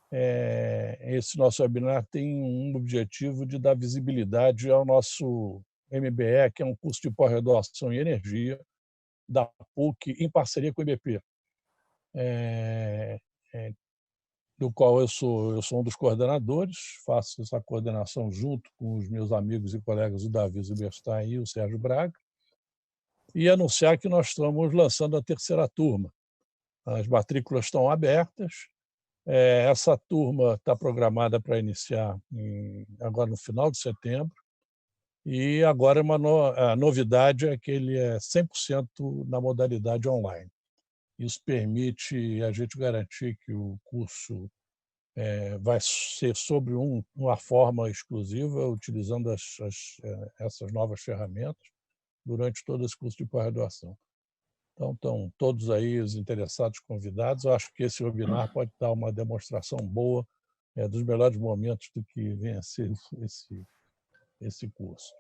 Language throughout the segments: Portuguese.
Esse nosso webinar tem um objetivo de dar visibilidade ao nosso MBE, que é um curso de pós-graduação em energia da PUC, em parceria com o IBP, eh eh, do qual eu sou um dos coordenadores, faço essa coordenação junto com os meus amigos e colegas, o Davi Zuberstein e o Sérgio Braga, e anunciar que nós estamos lançando a terceira turma. As matrículas estão abertas. Essa turma está programada para iniciar agora no final de setembro, e agora a novidade é que ele é 100% na modalidade online. Isso permite a gente garantir que o curso vai ser sobre uma forma exclusiva, utilizando essas novas ferramentas, durante todo esse curso de pós-graduação. Então, estão todos aí os interessados convidados. Eu acho que esse webinar pode dar uma demonstração boa dos melhores momentos do que vem a ser esse curso.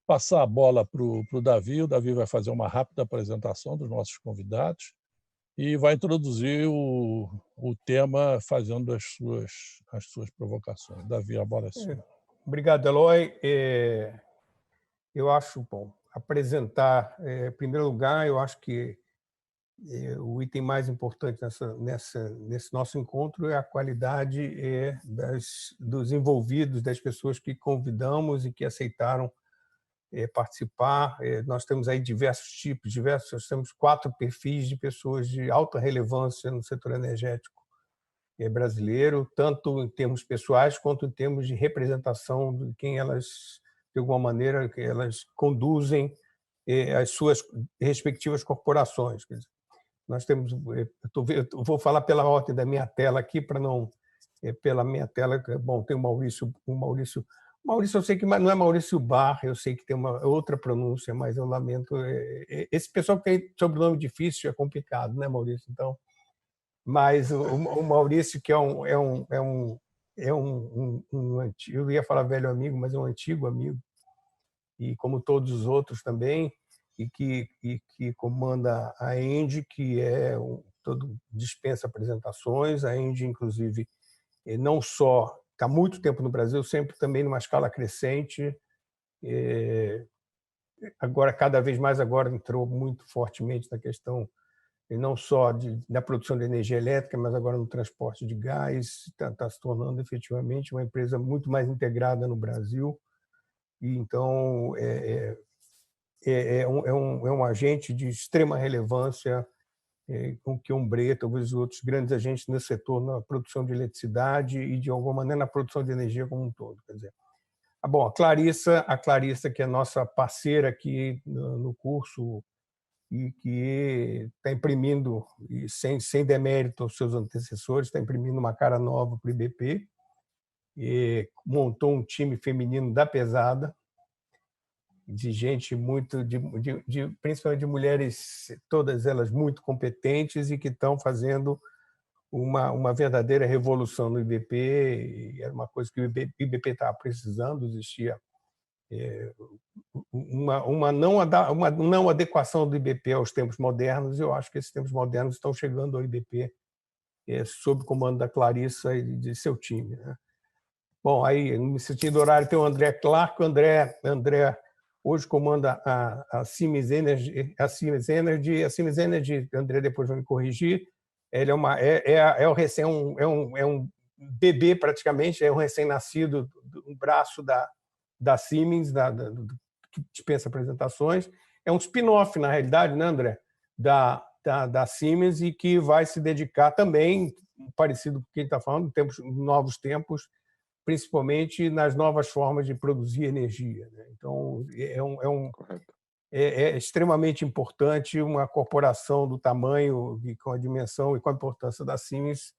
Passar a bola para o Davi. O Davi vai fazer uma rápida apresentação dos nossos convidados e vai introduzir o tema fazendo as suas provocações. Davi, a bola é sua. Obrigado, Eloy. Eu acho bom apresentar, em primeiro lugar, eu acho que o item mais importante nesse nosso encontro é a qualidade dos envolvidos, das pessoas que convidamos e que aceitaram participar. Nós temos aí diversos tipos, nós temos 4 perfis de pessoas de alta relevância no setor energético brasileiro, tanto em termos pessoais quanto em termos de representação de quem elas, de alguma maneira, que elas conduzem as suas respectivas corporações. Quer dizer, nós temos, eu vou falar pela ordem da minha tela aqui, para não, pela minha tela, bom, tem o Maurício, eu sei que não é Maurício Barra, eu sei que tem uma outra pronúncia, mas eu lamento. Esse pessoal que tem sobrenome difícil é complicado, né, Maurício? Então, mas o Maurício, que antigo, eu ia falar velho amigo, mas é um antigo amigo, e como todos os outros também, e que comanda a ENGIE, que todo dispensa apresentações. A ENGIE, inclusive, não só está há muito tempo no Brasil, sempre também numa escala crescente. Agora, cada vez mais, agora entrou muito fortemente na questão não só da produção de energia elétrica, mas agora no transporte de gás. Está se tornando efetivamente uma empresa muito mais integrada no Brasil. E então é um agente de extrema relevância, com que Umbré, talvez os outros grandes agentes nesse setor, na produção de eletricidade e, de alguma maneira, na produção de energia como um todo. Quer dizer, bom, a Clarissa, que é nossa parceira aqui no curso e que está imprimindo, e sem demérito aos seus antecessores, está imprimindo uma cara nova para o IBP, e montou um time feminino da pesada, de gente muito, principalmente de mulheres, todas elas muito competentes e que estão fazendo uma verdadeira revolução no IBP. E era uma coisa que o IBP estava precisando. Existia uma não adequação do IBP aos tempos modernos. Eu acho que esses tempos modernos estão chegando ao IBP sob o comando da Clarissa e de seu time, né? Bom, aí, no sentido horário, tem o André Clark. O André hoje comanda a Siemens Energy. A Siemens Energy, André depois vai me corrigir, ele é um bebê, praticamente, é um recém-nascido, um braço da Siemens, que dispensa apresentações. É um spin-off, na realidade, né, André, da Siemens, e que vai se dedicar também, parecido com quem está falando, novos tempos, principalmente nas novas formas de produzir energia, né? Então, é extremamente importante uma corporação do tamanho e com a dimensão e com a importância da Siemens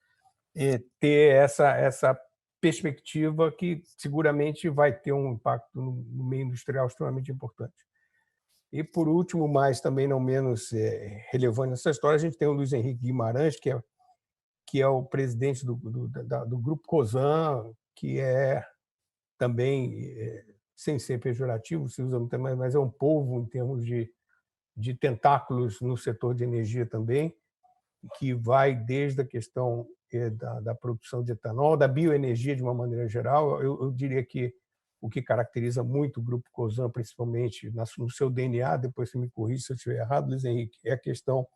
ter essa perspectiva, que seguramente vai ter um impacto no meio industrial extremamente importante. E, por último, mas também não menos relevante nessa história, a gente tem o Luiz Henrique Guimarães, que é o presidente do Grupo Cosan, que é também, sem ser pejorativo, se usa muito mais, mas é um polvo em termos de tentáculos no setor de energia também, que vai desde a questão da produção de etanol, da bioenergia de uma maneira geral. Eu diria que o que caracteriza muito o Grupo Cosan, principalmente no seu DNA, depois você me corrige se eu estiver errado, Luiz Henrique, é a questão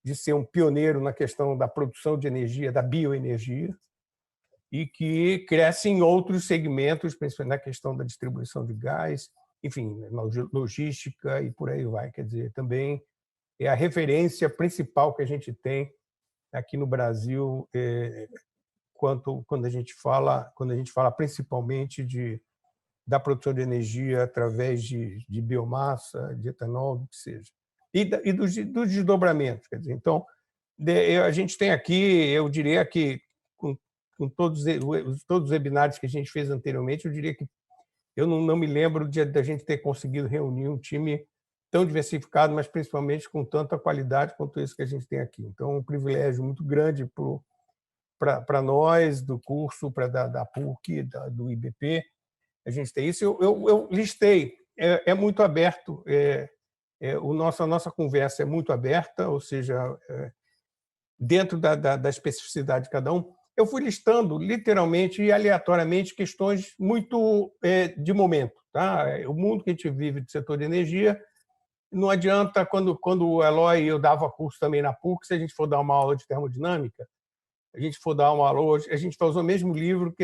de ser um pioneiro na questão da produção de energia, da bioenergia, e que cresce em outros segmentos, principalmente na questão da distribuição de gás, enfim, logística e por aí vai. Quer dizer, também é a referência principal que a gente tem aqui no Brasil quando a gente fala principalmente da produção de energia através de biomassa, de etanol, do que seja, e dos desdobramentos. Quer dizer, então, a gente tem aqui, eu diria que, com todos os webinários que a gente fez anteriormente, eu diria que eu não me lembro da gente ter conseguido reunir um time tão diversificado, mas principalmente com tanta qualidade quanto esse que a gente tem aqui. Então, é um privilégio muito grande para nós, do curso, da PUC, do IBP, a gente tem isso. Eu listei, é muito aberto, a nossa conversa é muito aberta, ou seja, dentro da especificidade de cada um, eu fui listando literalmente e aleatoriamente questões muito de momento. Tá? O mundo que a gente vive do setor de energia, não adianta, quando o Eloy e eu dava curso também na PUC, se a gente for dar uma aula de termodinâmica, a gente vai usar o mesmo livro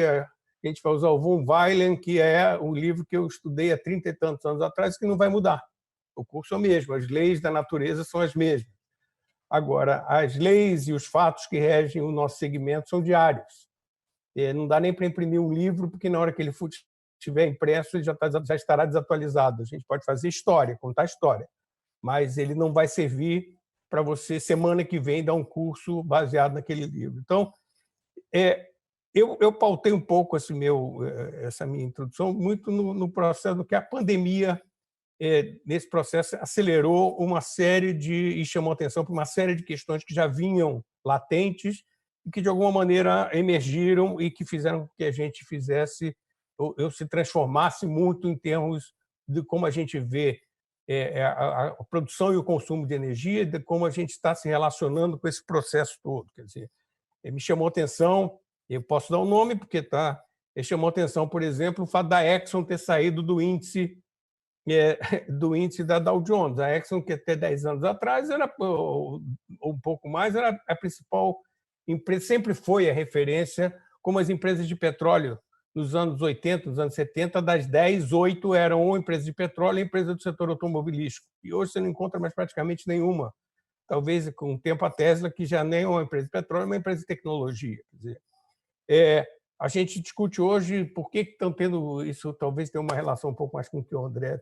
a gente vai usar o von Weylen, que é um livro que eu estudei há 30 e tantos anos atrás, que não vai mudar. O curso é o mesmo, as leis da natureza são as mesmas. Agora, as leis e os fatos que regem o nosso segmento são diários. Não dá nem para imprimir um livro, porque na hora que ele estiver impresso, ele já estará desatualizado. A gente pode fazer história, contar história, mas ele não vai servir para você, semana que vem, dar um curso baseado naquele livro. Então, eu pautei um pouco essa minha introdução muito no processo do que a pandemia, nesse processo, acelerou uma série e chamou atenção para uma série de questões que já vinham latentes e que, de alguma maneira, emergiram e que fizeram com que a gente eu se transformasse muito em termos de como a gente vê a produção e o consumo de energia, de como a gente está se relacionando com esse processo todo. Quer dizer, me chamou atenção, eu posso dar um nome, porque chamou atenção, por exemplo, o fato da Exxon ter saído do índice da Dow Jones. A Exxon, que até 10 anos atrás, ou um pouco mais, era a principal empresa, sempre foi a referência, como as empresas de petróleo nos anos 80, nos anos 70, das 10, 8 eram ou empresas de petróleo ou empresa do setor automobilístico. E hoje você não encontra mais praticamente nenhuma. Talvez com o tempo a Tesla, que já nem é uma empresa de petróleo, é uma empresa de tecnologia. Quer dizer, a gente discute hoje por que estão tendo isso, talvez tenha uma relação um pouco mais com o que o André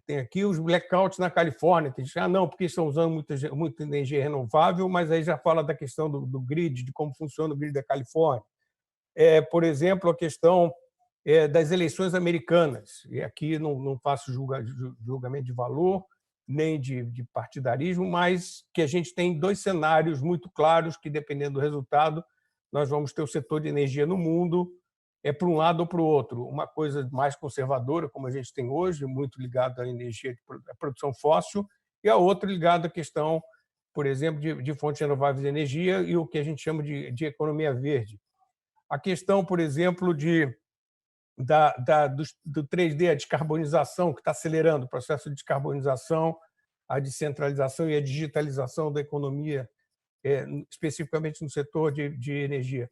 tem aqui, os blackouts na Califórnia. Tem gente, não, porque estão usando muita energia renovável, mas aí já fala da questão do grid, de como funciona o grid da Califórnia. Por exemplo, a questão das eleições americanas. E aqui não faço julgamento de valor, nem de partidarismo, mas que a gente tem dois cenários muito claros que, dependendo do resultado, nós vamos ter o setor de energia no mundo para um lado ou para o outro. Uma coisa mais conservadora, como a gente tem hoje, muito ligada à energia, à produção fóssil, e a outra ligada à questão, por exemplo, de fontes renováveis de energia e o que a gente chama de economia verde. A questão, por exemplo, do 3D, a descarbonização, que está acelerando o processo de descarbonização, a descentralização e a digitalização da economia, especificamente no setor de energia.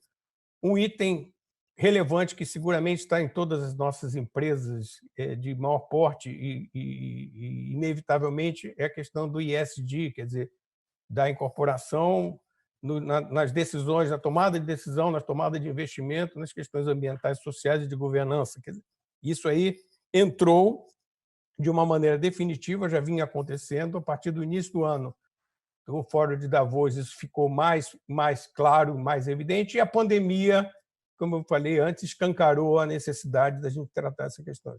Um item relevante que seguramente está em todas as nossas empresas de maior porte e inevitavelmente, é a questão do ESG, quer dizer, da incorporação nas decisões, na tomada de decisão, na tomada de investimento, nas questões ambientais, sociais e de governança. Quer dizer, isso aí entrou de uma maneira definitiva, já vinha acontecendo a partir do início do ano. No Fórum de Davos isso ficou mais claro, mais evidente, e a pandemia, como eu falei antes, escancarou a necessidade da gente tratar essa questão.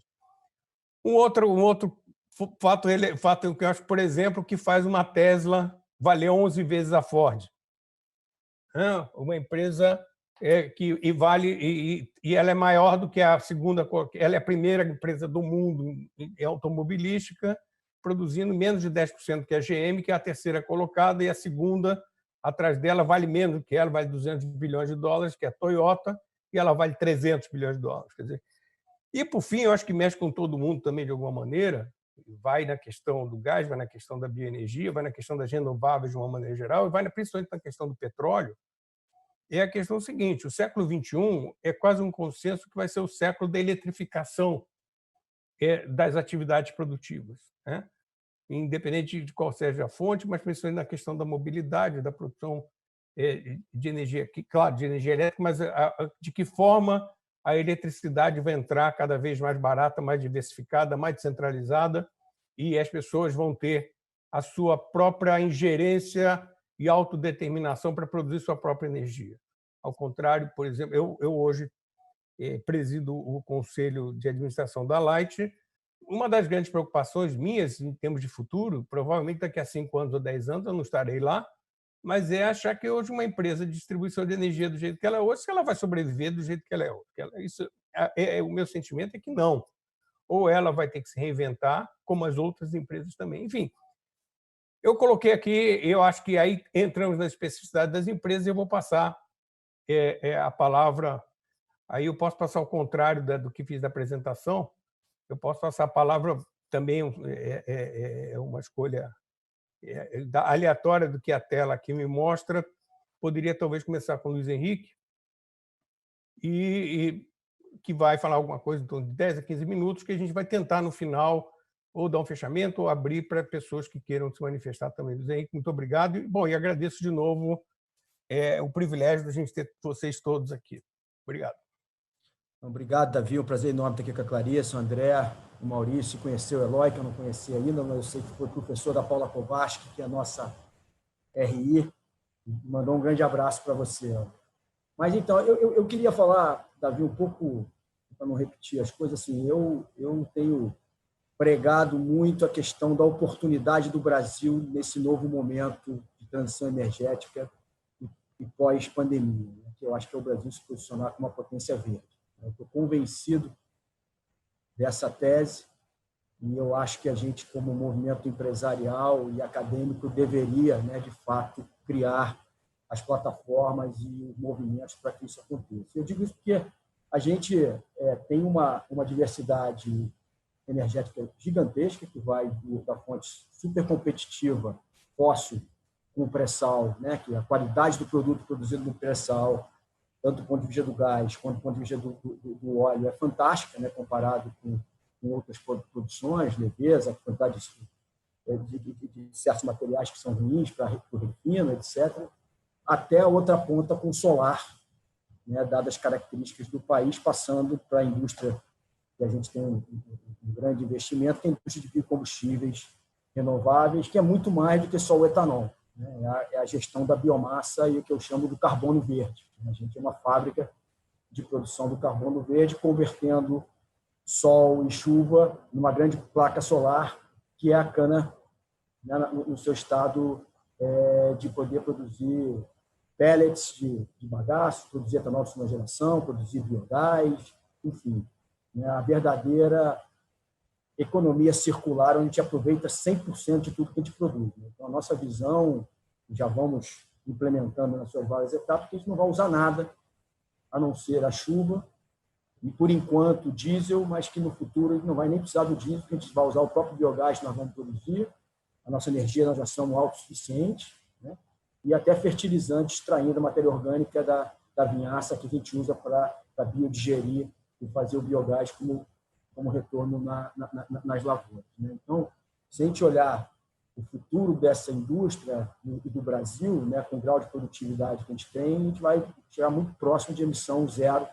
Um outro fato que eu acho, por exemplo, que faz uma Tesla valer 11 vezes a Ford. Uma empresa que vale, e ela é maior do que a segunda, ela é a primeira empresa do mundo em automobilística, produzindo menos de 10% que a GM, que é a terceira colocada, e a segunda atrás dela vale menos do que ela, vale 200 bilhões de dólares, que é a Toyota, e ela vale 300 bilhões de dólares. Quer dizer, e, por fim, eu acho que mexe com todo mundo também, de alguma maneira, vai na questão do gás, vai na questão da bioenergia, vai na questão das renováveis de uma maneira geral, e vai principalmente na questão do petróleo. É a questão seguinte: o século XXI é quase um consenso que vai ser o século da eletrificação das atividades produtivas, né? Independente de qual seja a fonte, mas principalmente na questão da mobilidade, da produção de energia, claro, de energia elétrica, mas de que forma a eletricidade vai entrar cada vez mais barata, mais diversificada, mais descentralizada, e as pessoas vão ter a sua própria ingerência e autodeterminação para produzir sua própria energia. Ao contrário, por exemplo, eu hoje presido o conselho de administração da Light. Uma das grandes preocupações minhas em termos de futuro, provavelmente daqui a 5 anos ou 10 anos eu não estarei lá, mas é achar que hoje uma empresa de distribuição de energia do jeito que ela é hoje, se ela vai sobreviver do jeito que ela é hoje. Isso o meu sentimento é que não. Ou ela vai ter que se reinventar, como as outras empresas também. Enfim, eu coloquei aqui, eu acho que aí entramos na especificidade das empresas e eu vou passar a palavra. Aí eu posso passar ao contrário do que fiz da apresentação. Eu posso passar a palavra também, uma escolha aleatória do que a tela aqui me mostra. Poderia talvez começar com o Luiz Henrique, e que vai falar alguma coisa em torno de 10 a 15 minutos, que a gente vai tentar, no final, ou dar um fechamento ou abrir para pessoas que queiram se manifestar também. Luiz Henrique, muito obrigado. E agradeço de novo o privilégio da gente ter vocês todos aqui. Obrigado. Obrigado, Davi. É um prazer enorme estar aqui com a Clarice, o André, o Maurício, conhecer o Eloy, que eu não conhecia ainda, mas eu sei que foi professor da Paula Kovarsky, que é a nossa RI. Mandou um grande abraço para você. Mas, então, eu queria falar, Davi, um pouco, para não repetir as coisas, assim, eu tenho pregado muito a questão da oportunidade do Brasil nesse novo momento de transição energética e pós-pandemia, né? Que eu acho que é o Brasil se posicionar como uma potência verde. Eu estou convencido dessa tese e eu acho que a gente, como movimento empresarial e acadêmico, deveria, né, de fato, criar as plataformas e os movimentos para que isso aconteça. Eu digo isso porque a gente tem uma diversidade energética gigantesca, que vai da fonte super competitiva, fóssil, com pré-sal, né, que a qualidade do produto produzido no pré-sal, tanto do ponto de vista do gás quanto do ponto de vista do óleo, é fantástica, né, comparado com outras produções, leveza, a quantidade de certos materiais que são ruins para o refino, etc., até a outra ponta com solar, né, dadas as características do país, passando para a indústria, que a gente tem um grande investimento, que é a indústria de biocombustíveis renováveis, que é muito mais do que só o etanol. É a gestão da biomassa e o que eu chamo do carbono verde. A gente é uma fábrica de produção do carbono verde, convertendo sol e chuva numa grande placa solar, que é a cana, né, no seu estado de poder produzir pellets de bagaço, produzir etanol de segunda geração, produzir biogás, enfim, né, a verdadeira economia circular, onde a gente aproveita 100% de tudo que a gente produz. Então, a nossa visão, já vamos implementando nas suas várias etapas, que a gente não vai usar nada a não ser a chuva e, por enquanto, diesel, mas que no futuro a gente não vai nem precisar do diesel, porque a gente vai usar o próprio biogás que nós vamos produzir, a nossa energia nós já somos autossuficientes, né? E até fertilizante extraindo a matéria orgânica da vinhaça que a gente usa para biodigerir e fazer o biogás como retorno nas lavouras, né? Então, se a gente olhar o futuro dessa indústria e do Brasil, né, com o grau de produtividade que a gente tem, a gente vai chegar muito próximo de emissão zero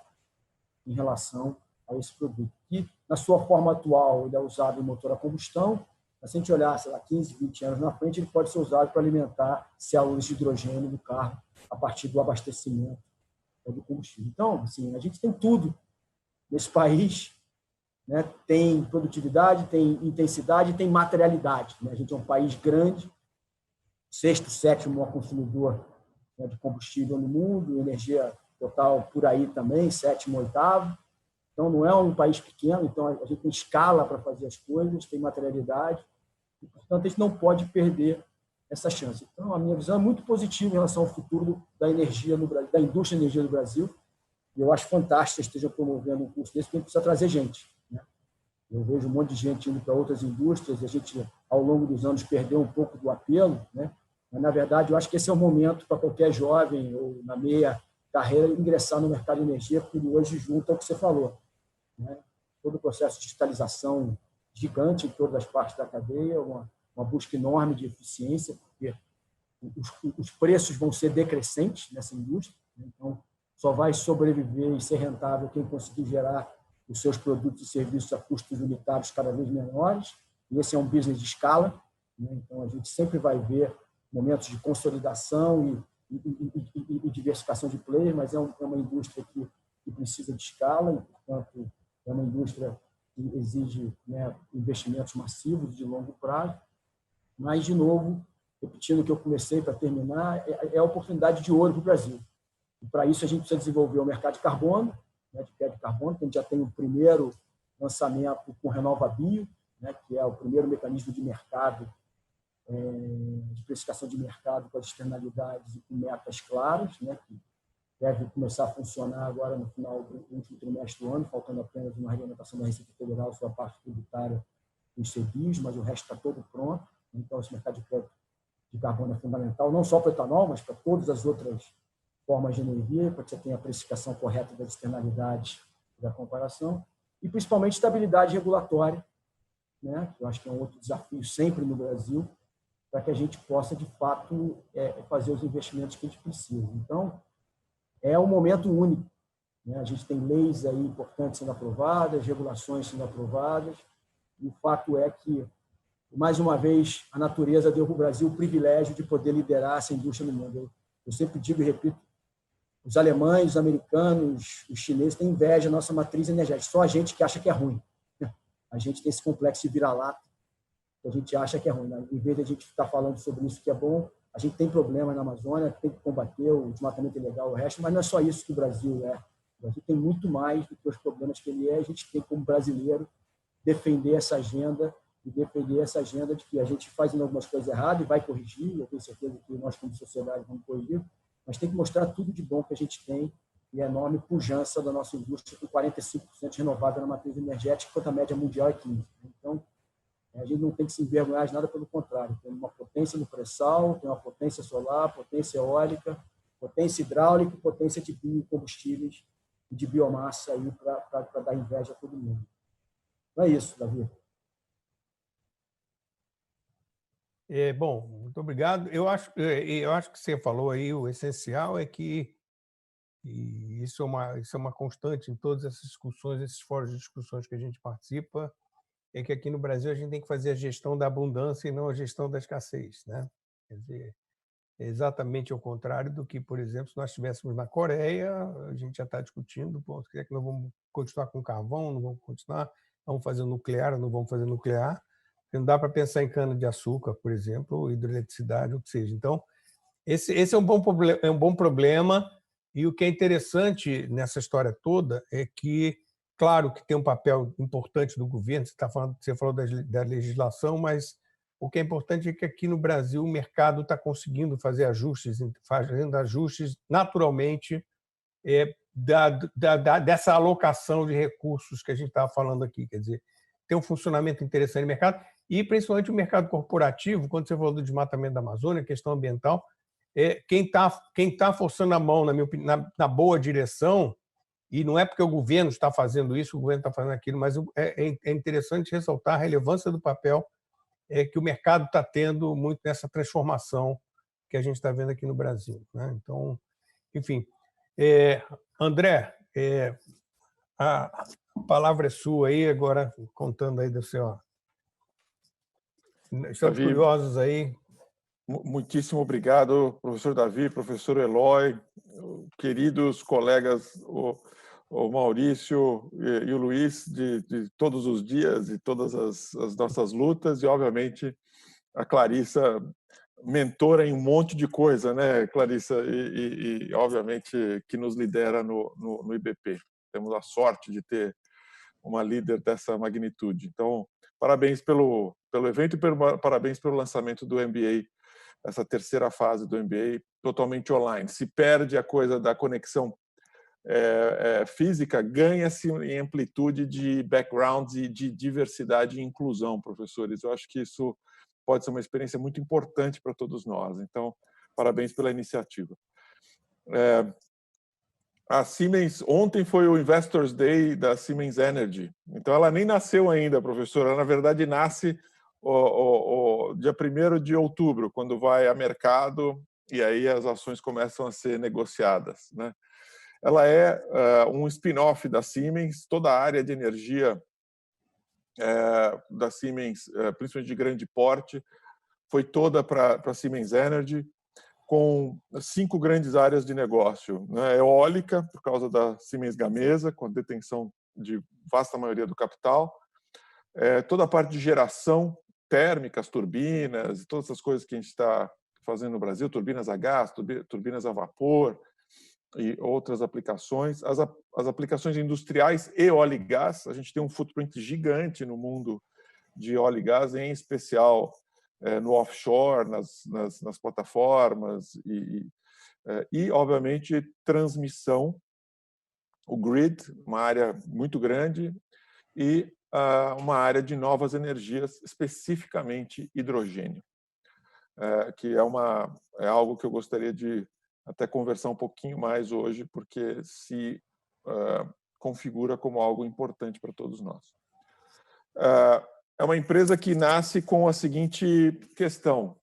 em relação a esse produto. E, na sua forma atual, ele é usado em motor a combustão, mas se a gente olhar, sei lá, 15, 20 anos na frente, ele pode ser usado para alimentar células de hidrogênio do carro a partir do abastecimento do combustível. Então, assim, a gente tem tudo nesse país, né? Tem produtividade, tem intensidade, tem materialidade, né? A gente é um país grande, 6º, 7º maior consumidor, né, de combustível no mundo, energia total por aí também, 7º, 8º. Então, não é um país pequeno, então a gente tem escala para fazer as coisas, tem materialidade, e, portanto, a gente não pode perder essa chance. Então, a minha visão é muito positiva em relação ao futuro da energia no Brasil, da indústria de energia do Brasil. E eu acho fantástico que estejam promovendo um curso desse, porque a gente precisa trazer gente, né? Eu vejo um monte de gente indo para outras indústrias e a gente, ao longo dos anos, perdeu um pouco do apelo, né? Mas, na verdade, eu acho que esse é o momento para qualquer jovem ou na meia carreira ingressar no mercado de energia, porque ele hoje junta o que você falou, né? Todo o processo de digitalização gigante em todas as partes da cadeia, uma busca enorme de eficiência, porque os preços vão ser decrescentes nessa indústria, né? Então, só vai sobreviver e ser rentável quem conseguir gerar os seus produtos e serviços a custos unitários cada vez menores. E esse é um business de escala, né? Então, a gente sempre vai ver momentos de consolidação e diversificação de players, mas é uma indústria que precisa de escala, e, portanto, é uma indústria que exige, né, investimentos massivos de longo prazo. Mas, de novo, repetindo o que eu comecei para terminar, é a oportunidade de ouro para o Brasil. E, para isso, a gente precisa desenvolver o mercado de carbono, né, de crédito de carbono, que a gente já tem o primeiro lançamento com RenovaBio, né, que é o primeiro mecanismo de mercado, de precificação de mercado com as externalidades e com metas claras, né, que deve começar a funcionar agora no final do último trimestre do ano, faltando apenas uma regulamentação da Receita Federal sobre a parte tributária dos CBIOs, mas o resto está todo pronto. Então, esse mercado de crédito de carbono é fundamental, não só para o etanol, mas para todas as outras formas de energia, para que você tenha a precificação correta das externalidades da comparação, e principalmente estabilidade regulatória, né, que eu acho que é um outro desafio sempre no Brasil, para que a gente possa, de fato, fazer os investimentos que a gente precisa. Então, é um momento único, né? A gente tem leis aí importantes sendo aprovadas, regulações sendo aprovadas, e o fato é que, mais uma vez, a natureza deu para o Brasil o privilégio de poder liderar essa indústria no mundo. Eu sempre digo e repito, os alemães, os americanos, os chineses têm inveja da nossa matriz energética. Só a gente que acha que é ruim. A gente tem esse complexo de vira-lata, que a gente acha que é ruim, né? Em vez de a gente ficar falando sobre isso que é bom, a gente tem problema na Amazônia, tem que combater o desmatamento ilegal, o resto, mas não é só isso que o Brasil é. O Brasil tem muito mais do que os problemas que ele é. A gente tem, como brasileiro, defender essa agenda e defender essa agenda de que a gente faz algumas coisas erradas e vai corrigir. Eu tenho certeza que nós, como sociedade, vamos corrigir, mas tem que mostrar tudo de bom que a gente tem e a enorme pujança da nossa indústria, com 45% renovada na matriz energética, enquanto a média mundial é 15%. Então, a gente não tem que se envergonhar de nada, pelo contrário. Tem uma potência no pré-sal, tem uma potência solar, potência eólica, potência hidráulica, potência de biocombustíveis e de biomassa aí para dar inveja a todo mundo. Não é isso, Davi. Bom, muito obrigado. Eu acho que você falou aí, o essencial é que, e isso é uma constante em todas essas discussões, esses fóruns de discussões que a gente participa, é que aqui no Brasil a gente tem que fazer a gestão da abundância e não a gestão da escassez, né? Quer dizer, é exatamente ao contrário do que, por exemplo, se nós estivéssemos na Coreia, a gente já está discutindo, pô, será que nós vamos continuar com carvão, não vamos continuar, vamos fazer nuclear, não vamos fazer nuclear? Não dá para pensar em cana-de-açúcar, por exemplo, ou hidroeletricidade, ou o que seja. Então, esse é um bom problema, e o que é interessante nessa história toda é que, claro que tem um papel importante do governo, você falou da legislação, mas o que é importante é que aqui no Brasil o mercado está conseguindo fazer ajustes, fazendo ajustes naturalmente dessa alocação de recursos que a gente estava falando aqui. Quer dizer, tem um funcionamento interessante no mercado, e principalmente o mercado corporativo, quando você falou do desmatamento da Amazônia, questão ambiental, quem tá forçando a mão, na minha opinião, na boa direção, e não é porque o governo está fazendo isso, o governo está fazendo aquilo, mas é interessante ressaltar a relevância do papel que o mercado está tendo muito nessa transformação que a gente está vendo aqui no Brasil, né? Então, enfim. André, a palavra é sua aí, agora contando aí do seu... Estamos curiosos aí. Muitíssimo obrigado, professor Davi, professor Eloy, queridos colegas, o Maurício e o Luiz, de todos os dias e todas as nossas lutas, e, obviamente, a Clarissa, mentora em um monte de coisa, né, Clarissa? E obviamente, que nos lidera no IBP. Temos a sorte de ter uma líder dessa magnitude. Então, parabéns pelo evento e parabéns pelo lançamento do MBA essa terceira fase do MBA totalmente online. Se perde a coisa da conexão física, ganha-se em amplitude de backgrounds e de diversidade e inclusão, professores. Eu acho que isso pode ser uma experiência muito importante para todos nós. Então, parabéns pela iniciativa. A Siemens, ontem foi o Investors Day da Siemens Energy. Então, ela nem nasceu ainda, professora. Ela, na verdade, nasce dia 1º de outubro, quando vai a mercado e aí as ações começam a ser negociadas, né? Ela é um spin-off da Siemens. Toda a área de energia da Siemens, principalmente de grande porte, foi toda para a Siemens Energy, com 5 grandes áreas de negócio, né? Eólica, por causa da Siemens Gamesa, com a detenção de vasta maioria do capital. Toda a parte de geração térmica, as turbinas, todas essas coisas que a gente está fazendo no Brasil, turbinas a gás, turbinas a vapor, e outras aplicações. As aplicações industriais e óleo e gás, a gente tem um footprint gigante no mundo de óleo e gás, em especial no offshore, nas plataformas e, obviamente, transmissão, o grid, uma área muito grande, e uma área de novas energias, especificamente hidrogênio, que é algo que eu gostaria de até conversar um pouquinho mais hoje, porque se configura como algo importante para todos nós. É uma empresa que nasce com a seguinte questão: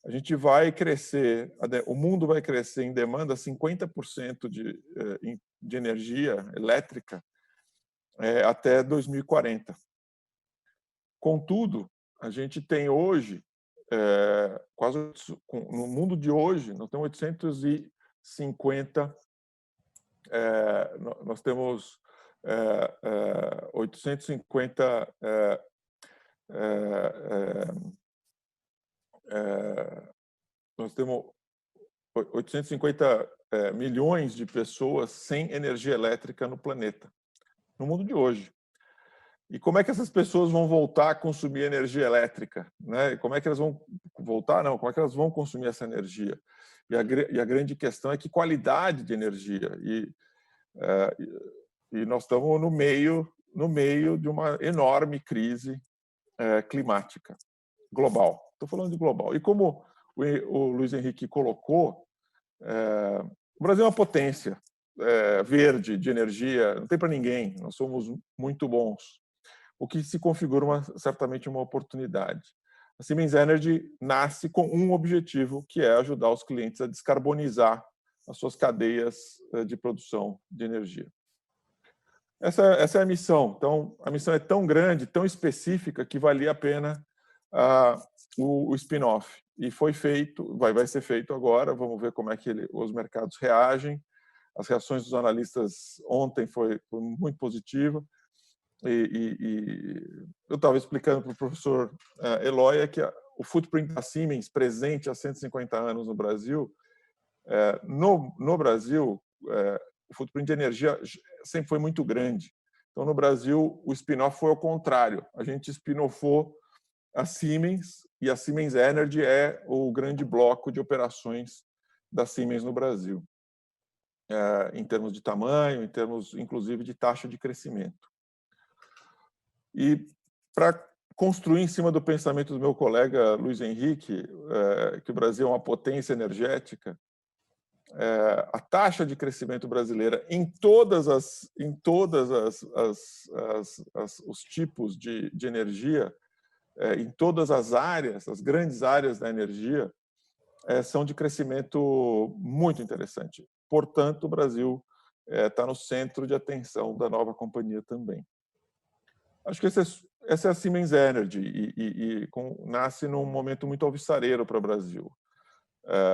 a gente vai crescer, o mundo vai crescer em demanda 50% de energia elétrica até 2040. Contudo, a gente tem hoje quase no mundo de hoje nós temos 850 nós temos 850 nós temos 850 milhões de pessoas sem energia elétrica no planeta, no mundo de hoje. E como é que essas pessoas vão voltar a consumir energia elétrica, né? Como é que elas vão voltar? Não, como é que elas vão consumir essa energia? E a grande questão é que qualidade de energia. E nós estamos no meio de uma enorme crise climática global. Estou falando de global. E como o Luiz Henrique colocou, o Brasil é uma potência verde de energia, não tem para ninguém. Nós somos muito bons, o que se configura certamente uma oportunidade. A Siemens Energy nasce com um objetivo, que é ajudar os clientes a descarbonizar as suas cadeias de produção de energia. Essa é a missão. Então, a missão é tão grande, tão específica, que valia a pena o spin-off. E foi feito, vai ser feito agora. Vamos ver como é que os mercados reagem. As reações dos analistas ontem foi muito positiva. E eu estava explicando para o professor Eloy que o footprint da Siemens, presente há 150 anos no Brasil, no Brasil, o footprint de energia sempre foi muito grande. Então, no Brasil, o spin-off foi ao contrário. A gente spin-offou a Siemens, e a Siemens Energy é o grande bloco de operações da Siemens no Brasil, em termos de tamanho, em termos, inclusive, de taxa de crescimento. E para construir em cima do pensamento do meu colega Luiz Henrique, que o Brasil é uma potência energética, a taxa de crescimento brasileira em todas os tipos de energia, em todas as áreas, as grandes áreas da energia, são de crescimento muito interessante. Portanto, o Brasil está no centro de atenção da nova companhia também. Acho que essa é a Siemens Energy nasce num momento muito alvissareiro para o Brasil.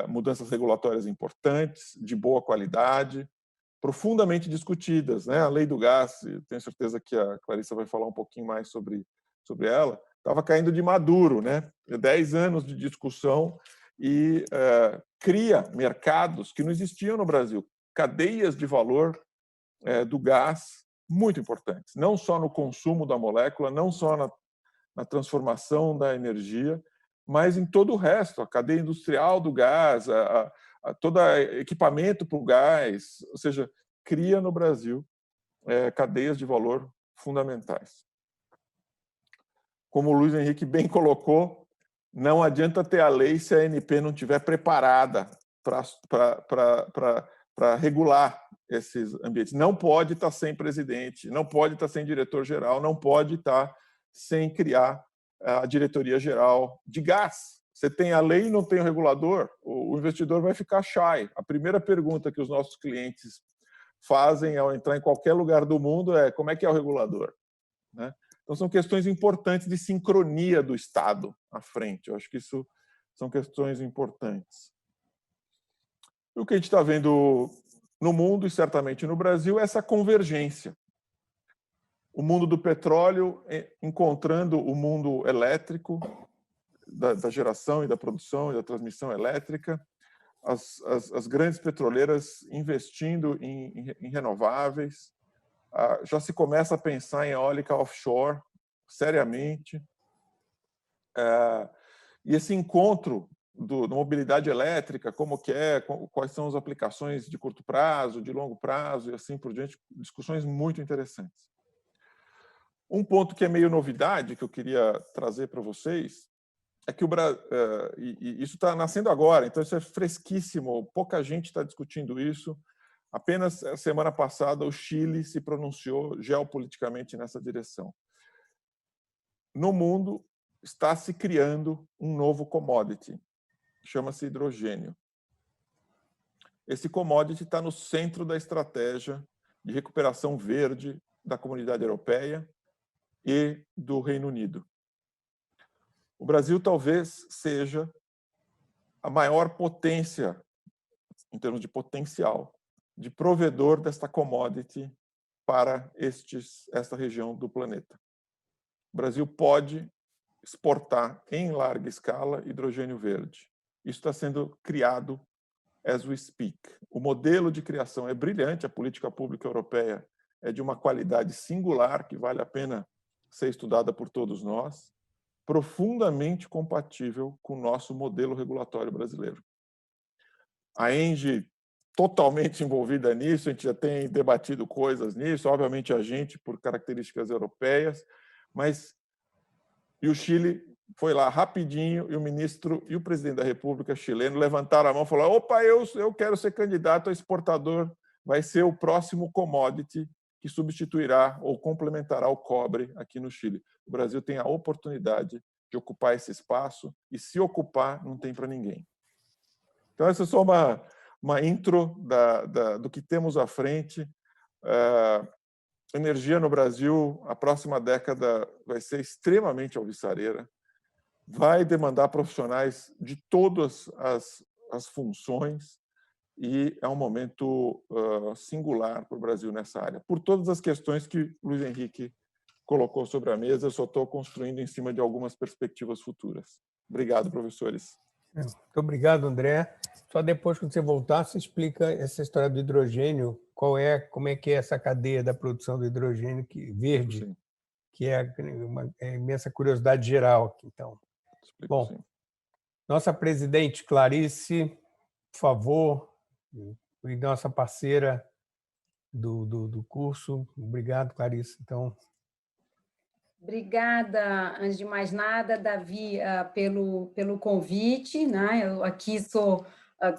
Mudanças regulatórias importantes, de boa qualidade, profundamente discutidas, né? A lei do gás, tenho certeza que a Clarissa vai falar um pouquinho mais sobre ela, estava caindo de maduro, né? 10 anos de discussão e cria mercados que não existiam no Brasil, cadeias de valor do gás muito importantes, não só no consumo da molécula, não só na transformação da energia, mas em todo o resto, a cadeia industrial do gás, todo equipamento para o gás, ou seja, cria no Brasil cadeias de valor fundamentais. Como o Luiz Henrique bem colocou, não adianta ter a lei se a ANP não estiver preparada para regular esses ambientes. Não pode estar sem presidente, não pode estar sem diretor-geral, não pode estar sem criar a diretoria-geral de gás. Você tem a lei e não tem o regulador, o investidor vai ficar shy. A primeira pergunta que os nossos clientes fazem ao entrar em qualquer lugar do mundo é: como é que é o regulador? Né? Então, são questões importantes de sincronia do Estado à frente. Eu acho que isso são questões importantes. E o que a gente está vendo no mundo, e certamente no Brasil, é essa convergência. O mundo do petróleo encontrando o mundo elétrico, da geração e da produção e da transmissão elétrica, as grandes petroleiras investindo em renováveis, já se começa a pensar em eólica offshore, seriamente. E esse encontro da mobilidade elétrica, como que é, quais são as aplicações de curto prazo, de longo prazo, e assim por diante, discussões muito interessantes. Um ponto que é meio novidade, que eu queria trazer para vocês, é que e isso está nascendo agora, então isso é fresquíssimo, pouca gente está discutindo isso. Apenas a semana passada o Chile se pronunciou geopoliticamente nessa direção. No mundo está se criando um novo commodity, chama-se hidrogênio. Esse commodity está no centro da estratégia de recuperação verde da comunidade europeia e do Reino Unido. O Brasil talvez seja a maior potência, em termos de potencial, de provedor desta commodity para esta região do planeta. O Brasil pode exportar em larga escala hidrogênio verde. Isso está sendo criado as we speak. O modelo de criação é brilhante, a política pública europeia é de uma qualidade singular, que vale a pena ser estudada por todos nós, profundamente compatível com o nosso modelo regulatório brasileiro. A ENGIE totalmente envolvida nisso, a gente já tem debatido coisas nisso, obviamente a gente por características europeias, mas e o Chile foi lá rapidinho e o ministro e o presidente da República chileno levantaram a mão e falaram: opa, eu quero ser candidato a exportador, vai ser o próximo commodity que substituirá ou complementará o cobre aqui no Chile. O Brasil tem a oportunidade de ocupar esse espaço e, se ocupar, não tem para ninguém. Então, essa é só uma intro do que temos à frente. Energia no Brasil, a próxima década vai ser extremamente alvissareira, vai demandar profissionais de todas as funções e é um momento singular para o Brasil nessa área. Por todas as questões que o Luiz Henrique colocou sobre a mesa, eu só estou construindo em cima de algumas perspectivas futuras. Obrigado, professores. Muito obrigado, André. Só depois, quando você voltar, você explica essa história do hidrogênio, como é que é essa cadeia da produção do hidrogênio verde, sim, que é uma imensa curiosidade geral aqui. Então, explico, bom, sim. Nossa presidente Clarice, por favor, e nossa parceira do curso. Obrigado, Clarice. Então, obrigada, antes de mais nada, Davi, pelo convite, né? Eu aqui sou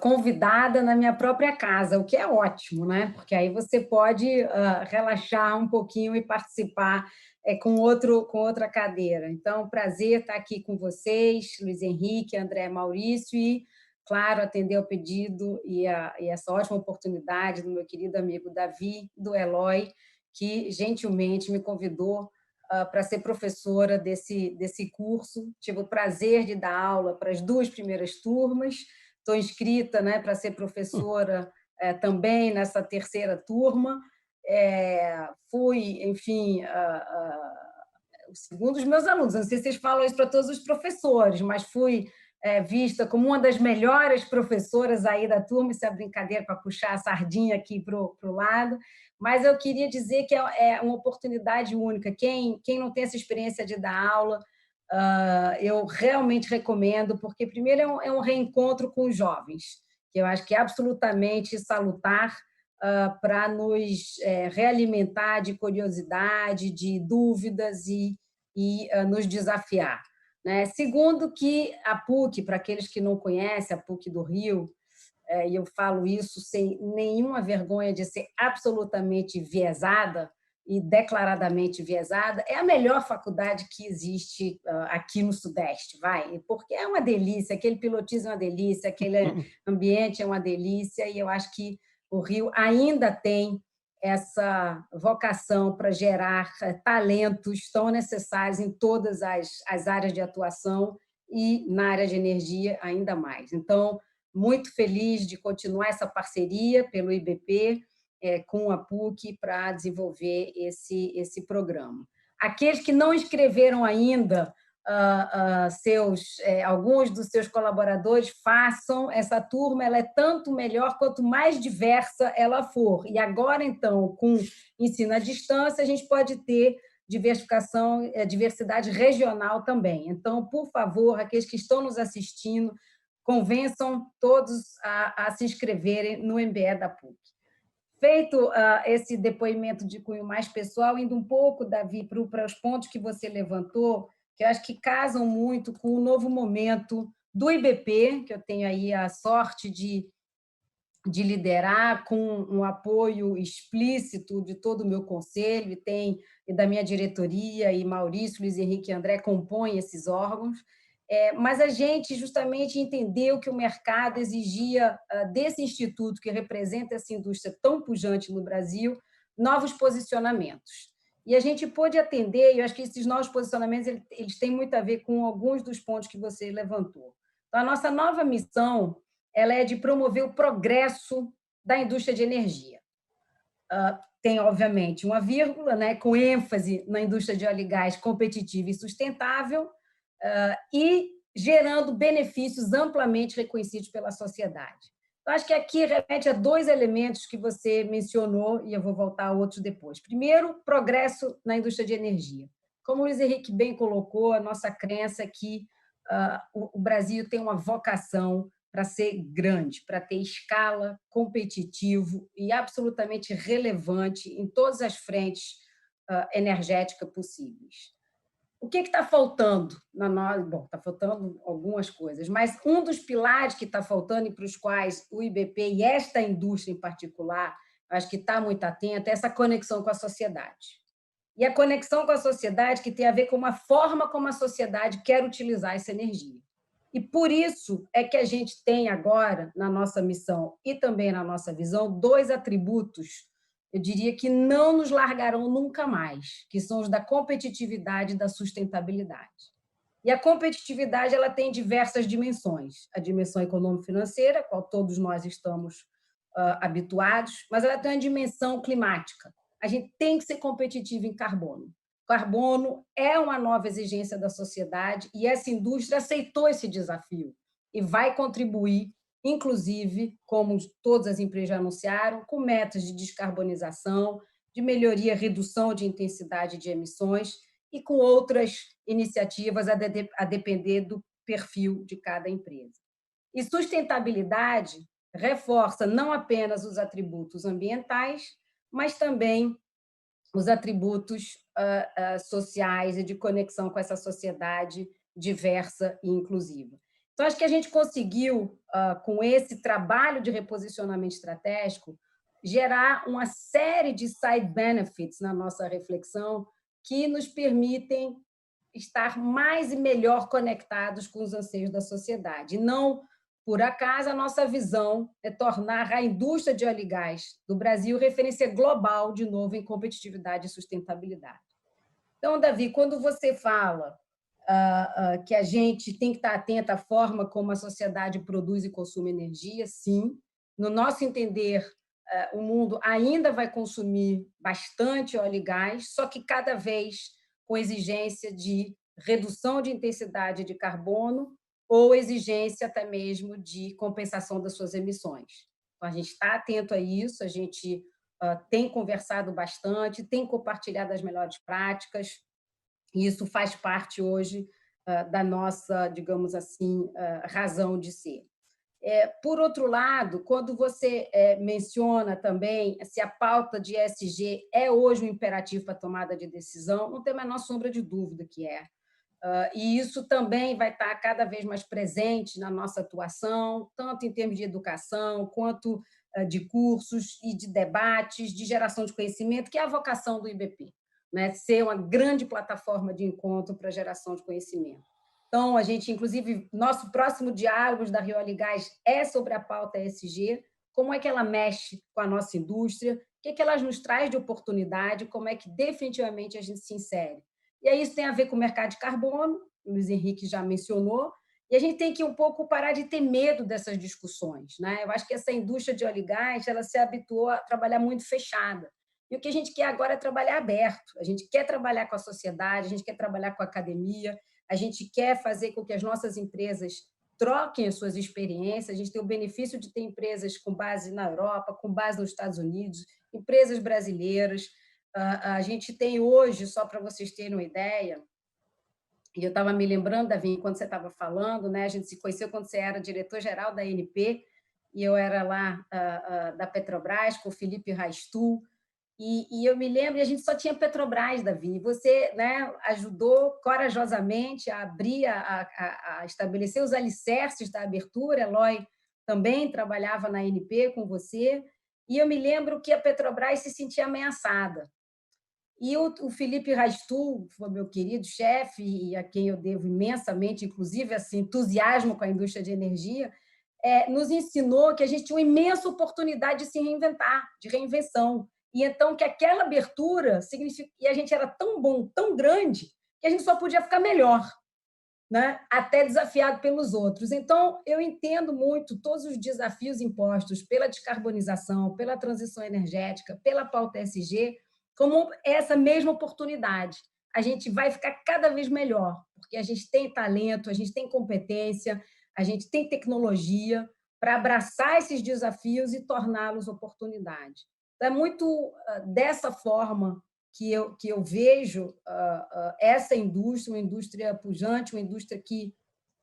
convidada na minha própria casa, o que é ótimo, né? Porque aí você pode relaxar um pouquinho e participar com outra cadeira. Então, prazer estar aqui com vocês, Luiz Henrique, André, Maurício, e, claro, atender ao pedido e essa ótima oportunidade do meu querido amigo Davi, do Eloy, que gentilmente me convidou para ser professora desse curso. Tive o prazer de dar aula para as 2 primeiras turmas, estou inscrita, né, para ser professora também nessa 3ª turma. Fui, enfim, o segundo dos meus alunos, não sei se vocês falam isso para todos os professores, mas fui vista como uma das melhores professoras aí da turma, isso é brincadeira para puxar a sardinha aqui para o lado, mas eu queria dizer que é uma oportunidade única. Quem não tem essa experiência de dar aula, eu realmente recomendo, porque, primeiro, é um reencontro com os jovens, que eu acho que é absolutamente salutar para nos realimentar de curiosidade, de dúvidas e nos desafiar. Né? Segundo, que a PUC, para aqueles que não conhecem a PUC do Rio, e eu falo isso sem nenhuma vergonha de ser absolutamente viesada e declaradamente viesada, é a melhor faculdade que existe aqui no Sudeste, vai, porque é uma delícia, aquele pilotismo é uma delícia, aquele ambiente é uma delícia, e eu acho que o Rio ainda tem essa vocação para gerar talentos tão necessários em todas as áreas de atuação e na área de energia ainda mais. Então, muito feliz de continuar essa parceria pelo IBP com a PUC para desenvolver esse programa. Aqueles que não inscreveram ainda alguns dos seus colaboradores, façam. Essa turma ela é tanto melhor quanto mais diversa ela for. E agora, então, com ensino à distância, a gente pode ter diversidade regional também. Então, por favor, aqueles que estão nos assistindo, convençam todos a se inscreverem no MBE da PUC. Feito esse depoimento de cunho mais pessoal, indo um pouco, Davi, para os pontos que você levantou, que eu acho que casam muito com o novo momento do IBP, que eu tenho aí a sorte de liderar, com um apoio explícito de todo o meu conselho, e da minha diretoria, e Maurício, Luiz Henrique e André compõem esses órgãos. Mas a gente justamente entendeu que o mercado exigia desse instituto, que representa essa indústria tão pujante no Brasil, novos posicionamentos. E a gente pôde atender, e eu acho que esses novos posicionamentos eles têm muito a ver com alguns dos pontos que você levantou. Então, a nossa nova missão ela é de promover o progresso da indústria de energia. Tem, obviamente, uma vírgula, né, com ênfase na indústria de óleo e gás competitiva e sustentável, e gerando benefícios amplamente reconhecidos pela sociedade. Então, acho que aqui remete a dois elementos que você mencionou, e eu vou voltar a outros depois. Primeiro, progresso na indústria de energia. Como o Luiz Henrique bem colocou, a nossa crença é que o Brasil tem uma vocação para ser grande, para ter escala, competitivo e absolutamente relevante em todas as frentes energéticas possíveis. O que está faltando? Bom, está faltando algumas coisas, mas um dos pilares que está faltando e para os quais o IBP e esta indústria em particular, acho que está muito atenta, é essa conexão com a sociedade. E a conexão com a sociedade que tem a ver com a forma como a sociedade quer utilizar essa energia. E por isso é que a gente tem agora, na nossa missão e também na nossa visão, dois atributos, eu diria que não nos largarão nunca mais, que são os da competitividade e da sustentabilidade. E a competitividade ela tem diversas dimensões. A dimensão econômico-financeira, a qual todos nós estamos habituados, mas ela tem uma dimensão climática. A gente tem que ser competitivo em carbono. Carbono é uma nova exigência da sociedade e essa indústria aceitou esse desafio e vai contribuir, inclusive, como todas as empresas já anunciaram, com metas de descarbonização, de melhoria, redução de intensidade de emissões e com outras iniciativas a depender do perfil de cada empresa. E sustentabilidade reforça não apenas os atributos ambientais, mas também os atributos sociais e de conexão com essa sociedade diversa e inclusiva. Então, acho que a gente conseguiu, com esse trabalho de reposicionamento estratégico, gerar uma série de side benefits na nossa reflexão que nos permitem estar mais e melhor conectados com os anseios da sociedade. E não, por acaso, a nossa visão é tornar a indústria de óleo e gás do Brasil referência global, de novo, em competitividade e sustentabilidade. Então, Davi, quando você fala que a gente tem que estar atento à forma como a sociedade produz e consome energia, sim. No nosso entender, o mundo ainda vai consumir bastante óleo e gás, só que cada vez com exigência de redução de intensidade de carbono ou exigência até mesmo de compensação das suas emissões. Então, a gente está atento a isso, a gente tem conversado bastante, tem compartilhado as melhores práticas, e isso faz parte hoje da nossa, digamos assim, razão de ser. Por outro lado, quando você menciona também se a pauta de ESG é hoje um imperativo para a tomada de decisão, não tem a menor sombra de dúvida que é. E isso também vai estar cada vez mais presente na nossa atuação, tanto em termos de educação, quanto de cursos e de debates, de geração de conhecimento, que é a vocação do IBP, né? Ser uma grande plataforma de encontro para a geração de conhecimento. Então, a gente, inclusive, nosso próximo Diálogos da Rioli Gás é sobre a pauta ESG, como é que ela mexe com a nossa indústria, o que ela nos traz de oportunidade, como é que definitivamente a gente se insere. E aí isso tem a ver com o mercado de carbono, o Luiz Henrique já mencionou, e a gente tem que um pouco parar de ter medo dessas discussões, né? Eu acho que essa indústria de óleo e gás, ela se habituou a trabalhar muito fechada. E o que a gente quer agora é trabalhar aberto. A gente quer trabalhar com a sociedade, a gente quer trabalhar com a academia, a gente quer fazer com que as nossas empresas troquem as suas experiências. A gente tem o benefício de ter empresas com base na Europa, com base nos Estados Unidos, empresas brasileiras. A gente tem hoje, só para vocês terem uma ideia, e eu estava me lembrando, Davi, enquanto você estava falando, né? A gente se conheceu quando você era diretor-geral da ANP, e eu era lá da Petrobras, com o Felipe Raistul, e eu me lembro, e a gente só tinha Petrobras, Davi, e você, né, ajudou corajosamente a abrir, a estabelecer os alicerces da abertura. Eloy também trabalhava na ANP com você, e eu me lembro que a Petrobras se sentia ameaçada. E o Felipe Raistul, foi meu querido chefe, e a quem eu devo imensamente, inclusive, esse entusiasmo com a indústria de energia, nos ensinou que a gente tinha uma imensa oportunidade de se reinventar, de reinvenção. E então que aquela abertura significa, e a gente era tão bom, tão grande, que a gente só podia ficar melhor, né? Até desafiado pelos outros. Então, eu entendo muito todos os desafios impostos pela descarbonização, pela transição energética, pela pauta ESG, como essa mesma oportunidade. A gente vai ficar cada vez melhor, porque a gente tem talento, a gente tem competência, a gente tem tecnologia para abraçar esses desafios e torná-los oportunidade. Então, é muito dessa forma que eu vejo essa indústria, uma indústria pujante, uma indústria que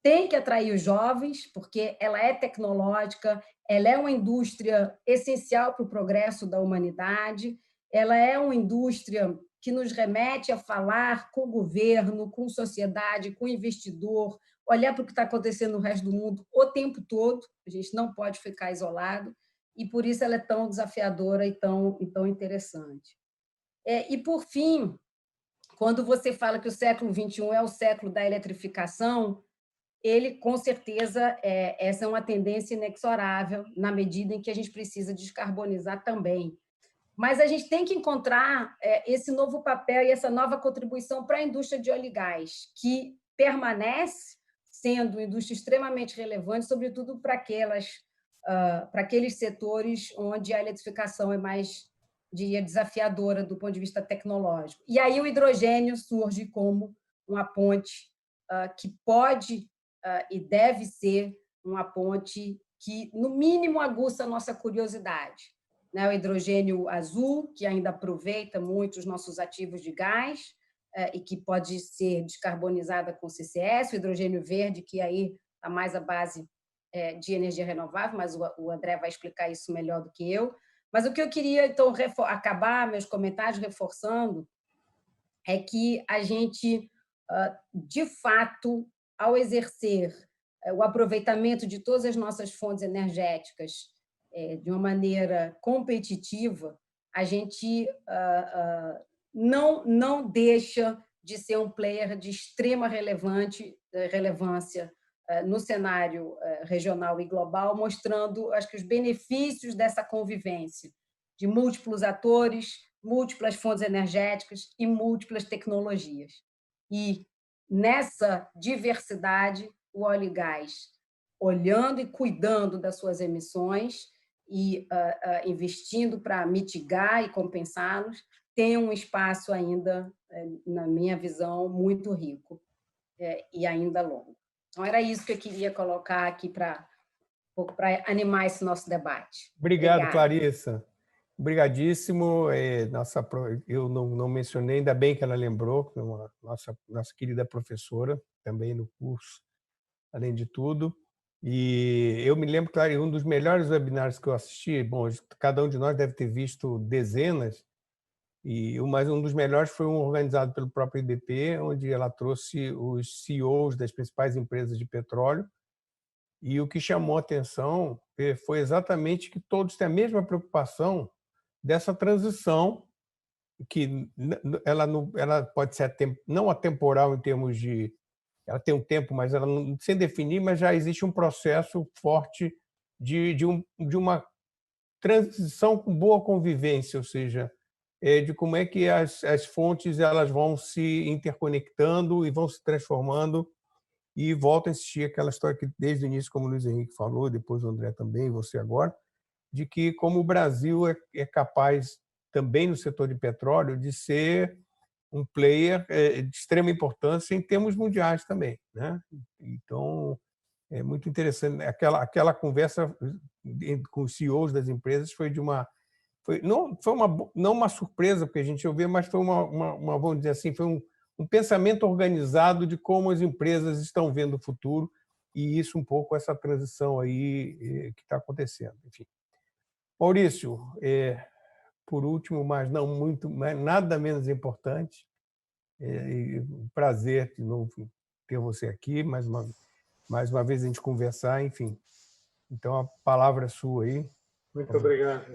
tem que atrair os jovens, porque ela é tecnológica, ela é uma indústria essencial para o progresso da humanidade, ela é uma indústria que nos remete a falar com o governo, com sociedade, com o investidor, olhar para o que está acontecendo no resto do mundo o tempo todo. A gente não pode ficar isolado, e por isso ela é tão desafiadora e tão interessante. E, por fim, quando você fala que o século XXI é o século da eletrificação, ele, com certeza, essa é uma tendência inexorável, na medida em que a gente precisa descarbonizar também. Mas a gente tem que encontrar esse novo papel e essa nova contribuição para a indústria de óleo e gás, que permanece sendo uma indústria extremamente relevante, sobretudo para aqueles setores onde a eletrificação é mais, diria, desafiadora do ponto de vista tecnológico. E aí o hidrogênio surge como uma ponte que pode e deve ser uma ponte que, no mínimo, aguça a nossa curiosidade. O hidrogênio azul, que ainda aproveita muito os nossos ativos de gás e que pode ser descarbonizada com CCS, o hidrogênio verde, que aí está mais à base de energia renovável, mas o André vai explicar isso melhor do que eu. Mas o que eu queria, então, acabar meus comentários reforçando é que a gente, de fato, ao exercer o aproveitamento de todas as nossas fontes energéticas de uma maneira competitiva, a gente não deixa de ser um player de extrema relevância no cenário regional e global, mostrando, acho que, os benefícios dessa convivência de múltiplos atores, múltiplas fontes energéticas e múltiplas tecnologias. E, nessa diversidade, o óleo e gás, olhando e cuidando das suas emissões e investindo para mitigar e compensá-los, tem um espaço ainda, na minha visão, muito rico e ainda longo. Então, era isso que eu queria colocar aqui para animar esse nosso debate. Obrigado, Clarissa. Obrigadíssimo. Eu não mencionei, ainda bem que ela lembrou, nossa querida professora, também no curso, além de tudo. E eu me lembro, claro, um dos melhores webinars que eu assisti, bom, cada um de nós deve ter visto dezenas, mas um dos melhores foi um organizado pelo próprio IBP, onde ela trouxe os CEOs das principais empresas de petróleo. E o que chamou a atenção foi exatamente que todos têm a mesma preocupação dessa transição, que ela pode ser não atemporal em termos de... Ela tem um tempo, mas ela não, sem definir, mas já existe um processo forte de uma transição com boa convivência, ou seja, de como é que as fontes elas vão se interconectando e vão se transformando. E volto a insistir aquela história que desde o início, como o Luiz Henrique falou, depois o André também, você agora, de que como o Brasil é capaz, também no setor de petróleo, de ser um player de extrema importância em termos mundiais também, né? Então, é muito interessante. Aquela conversa com os CEOs das empresas não uma surpresa, porque a gente ouviu, mas foi vamos dizer assim, foi um pensamento organizado de como as empresas estão vendo o futuro, e isso um pouco essa transição aí que está acontecendo. Enfim. Maurício, por último, mas não muito, nada menos importante, um prazer de novo ter você aqui, mais uma vez a gente conversar, enfim. Então, a palavra é sua aí. Muito obrigado.